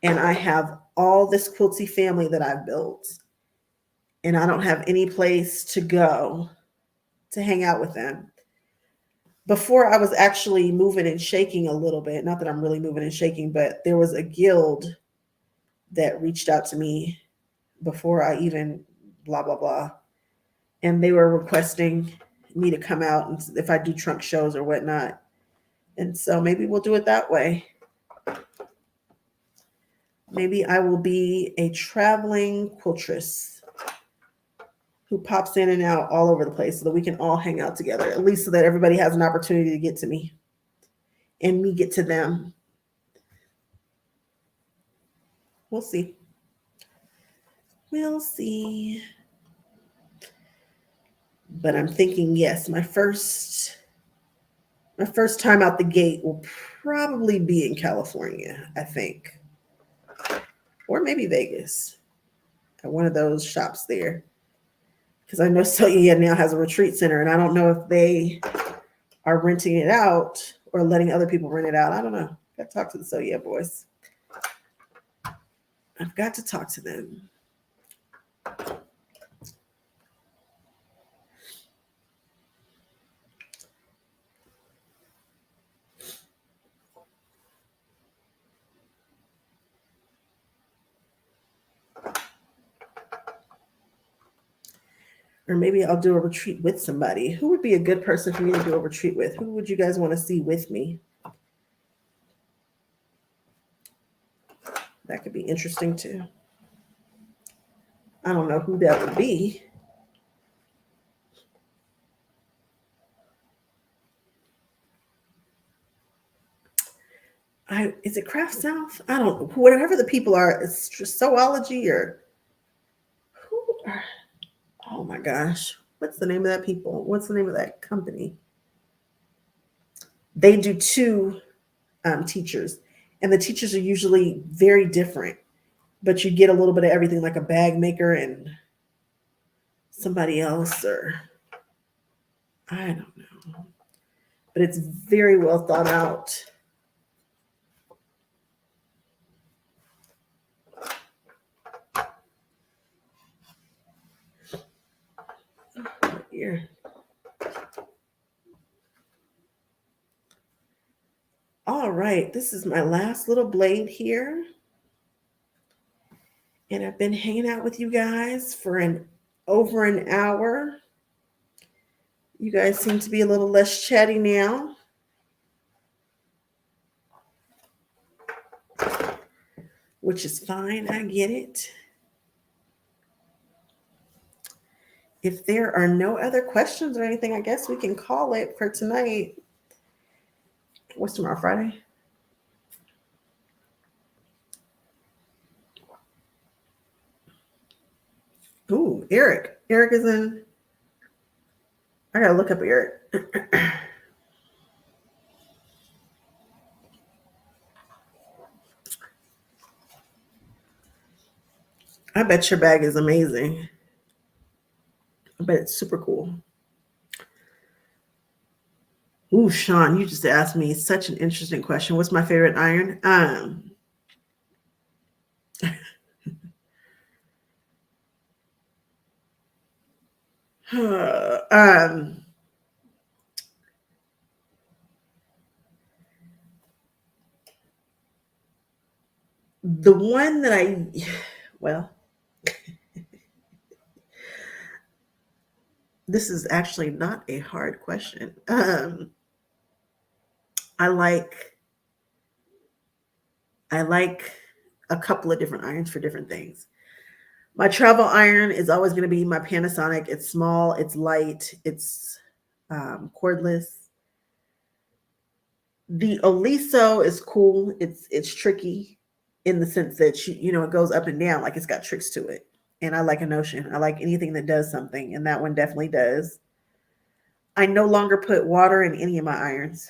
[SPEAKER 1] and I have all this quilty family that I've built and I don't have any place to go to hang out with them. Before I was actually moving and shaking a little bit, not that I'm really moving and shaking, but there was a guild that reached out to me before I even blah, blah, blah. And they were requesting me to come out and if I do trunk shows or whatnot. And so maybe we'll do it that way. Maybe I will be a traveling quiltress who pops in and out all over the place so that we can all hang out together, at least so that everybody has an opportunity to get to me and me get to them. We'll see. We'll see. But I'm thinking, yes, my first time out the gate will probably be in California, I think. Or maybe Vegas at one of those shops there. Because I know Soya now has a retreat center, and I don't know if they are renting it out or letting other people rent it out. I don't know. Got to talk to the Soya boys. I've got to talk to them. Or maybe I'll do a retreat with somebody. Who would be a good person for me to do a retreat with? Who would you guys want to see with me? That could be interesting too. I don't know who that would be. Is it Craft South? I don't know. Whatever the people are, it's just Soology or who are, oh my gosh. What's the name of that people? What's the name of that company? They do two teachers, and the teachers are usually very different, but you get a little bit of everything, like a bag maker and somebody else, or I don't know. But it's very well thought out. Here. All right, this is my last little blade here. And I've been hanging out with you guys for over an hour. You guys seem to be a little less chatty now. Which is fine, I get it. If there are no other questions or anything, I guess we can call it for tonight. What's tomorrow, Friday? Ooh, Eric. Eric is in. I gotta look up Eric. I bet your bag is amazing. I bet it's super cool. Ooh, Sean, you just asked me such an interesting question. What's my favorite iron? The one that well, this is actually not a hard question. I like I like a couple of different irons for different things. My travel iron is always going to be my Panasonic. It's small, it's light, it's cordless. The Oliso is cool. It's tricky in the sense that it goes up and down, like it's got tricks to it. And I like a notion. I like anything that does something, and that one definitely does. I no longer put water in any of my irons.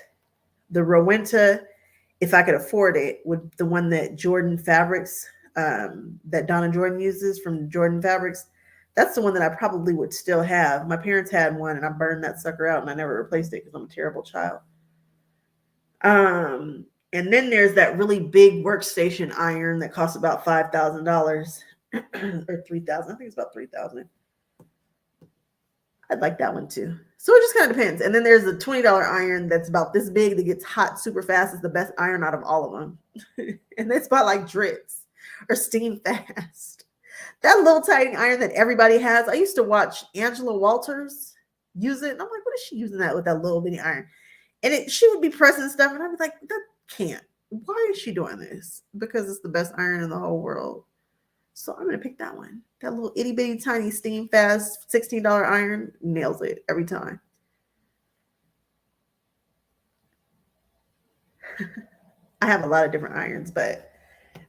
[SPEAKER 1] The Rowenta, if I could afford it, would the one that Jordan Fabrics, that Donna Jordan uses from Jordan Fabrics, that's the one that I probably would still have. My parents had one, and I burned that sucker out, and I never replaced it because I'm a terrible child. And then there's that really big workstation iron that costs about $5,000 or 3,000. I think it's about 3,000. I'd like that one too. So it just kind of depends. And then there's a $20 iron that's about this big that gets hot super fast. It's the best iron out of all of them. And it's about like Drix or Steam Fast. That little tiny iron that everybody has. I used to watch Angela Walters use it. And I'm like, what is she using that with that little bitty iron? And she would be pressing stuff. And I'd be like, that can't. Why is she doing this? Because it's the best iron in the whole world. So I'm going to pick that one. That little itty bitty tiny Steam Fast $16 iron nails it every time. I have a lot of different irons, but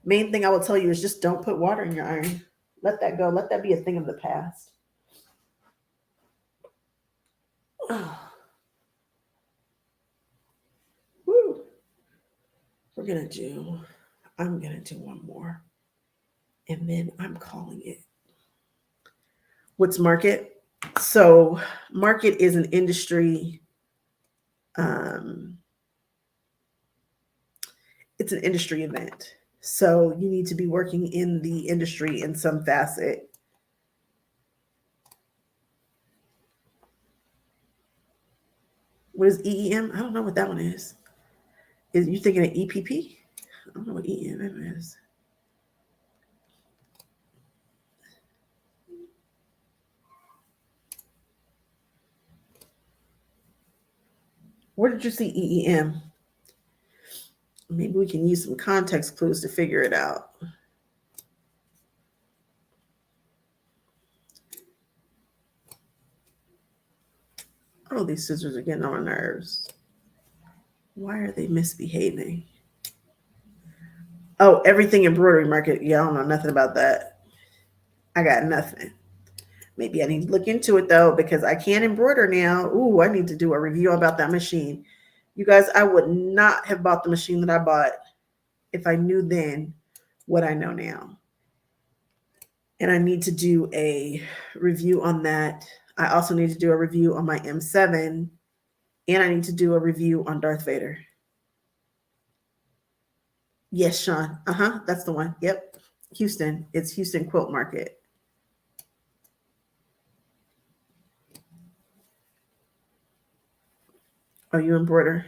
[SPEAKER 1] main thing I will tell you is just don't put water in your iron. Let that go. Let that be a thing of the past. Oh. Woo. I'm going to do one more. And then I'm calling it. What's market? So market is an industry. It's an industry event. So you need to be working in the industry in some facet. What is EEM? I don't know what that one is. Is you thinking of EPP? I don't know what EEM is. Where did you see EEM? Maybe we can use some context clues to figure it out. Oh, these scissors are getting on my nerves. Why are they misbehaving? Oh, everything embroidery market. Yeah, I don't know nothing about that. I got nothing. Maybe I need to look into it though, because I can't embroider now. Ooh, I need to do a review about that machine. You guys, I would not have bought the machine that I bought if I knew then what I know now. And I need to do a review on that. I also need to do a review on my M7, and I need to do a review on Darth Vader. Yes, Sean. That's the one. Yep. Houston. It's Houston Quilt Market. Oh, you embroider?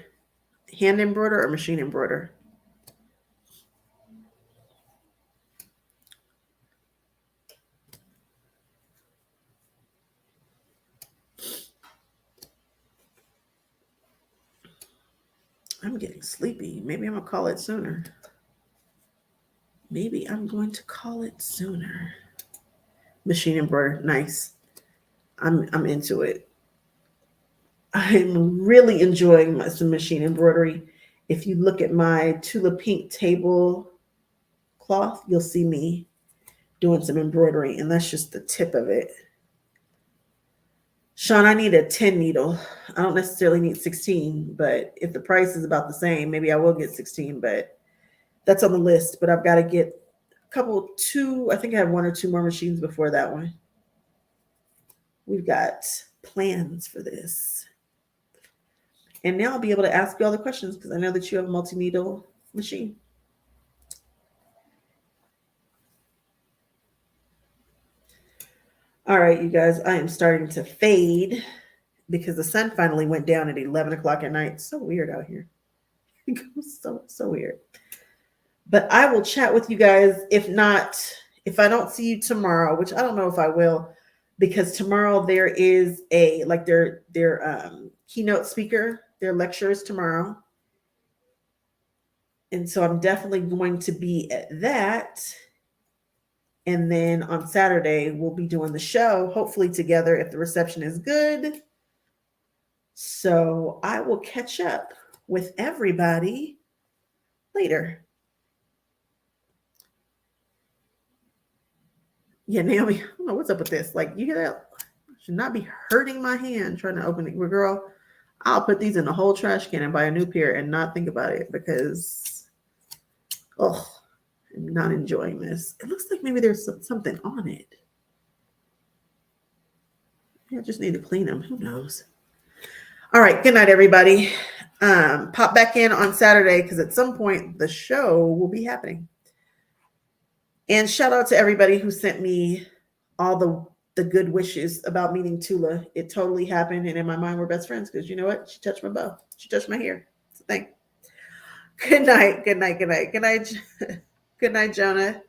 [SPEAKER 1] Hand embroider or machine embroider? I'm getting sleepy. Maybe I'm going to call it sooner. Maybe I'm going to call it sooner. Machine embroider. Nice. I'm into it. I'm really enjoying some machine embroidery. If you look at my Tula Pink table cloth, you'll see me doing some embroidery, and that's just the tip of it. Sean, I need a 10 needle. I don't necessarily need 16, but if the price is about the same, maybe I will get 16, but that's on the list. But I've got to get I think I have one or two more machines before that one. We've got plans for this. And now I'll be able to ask you all the questions because I know that you have a multi-needle machine. All right, you guys, I am starting to fade because the sun finally went down at 11 o'clock at night. It's so weird out here. so weird. But I will chat with you guys. If I don't see you tomorrow, which I don't know if I will, because tomorrow there is their keynote speaker, their lectures tomorrow. And so I'm definitely going to be at that. And then on Saturday, we'll be doing the show, hopefully together if the reception is good. So I will catch up with everybody later. Yeah, Naomi, I don't know what's up with this. Like, you hear that? I should not be hurting my hand trying to open it. Well, girl, I'll put these in the whole trash can and buy a new pair and not think about it because, oh, I'm not enjoying this. It looks like maybe there's something on it. I just need to clean them. Who knows? All right. Good night, everybody. Pop back in on Saturday because at some point the show will be happening. And shout out to everybody who sent me all the good wishes about meeting Tula. It totally happened. And in my mind, we're best friends because you know what? She touched my bow. She touched my hair. It's a thing. Good night. Good night. Good night. Good night. Good night, Jonah.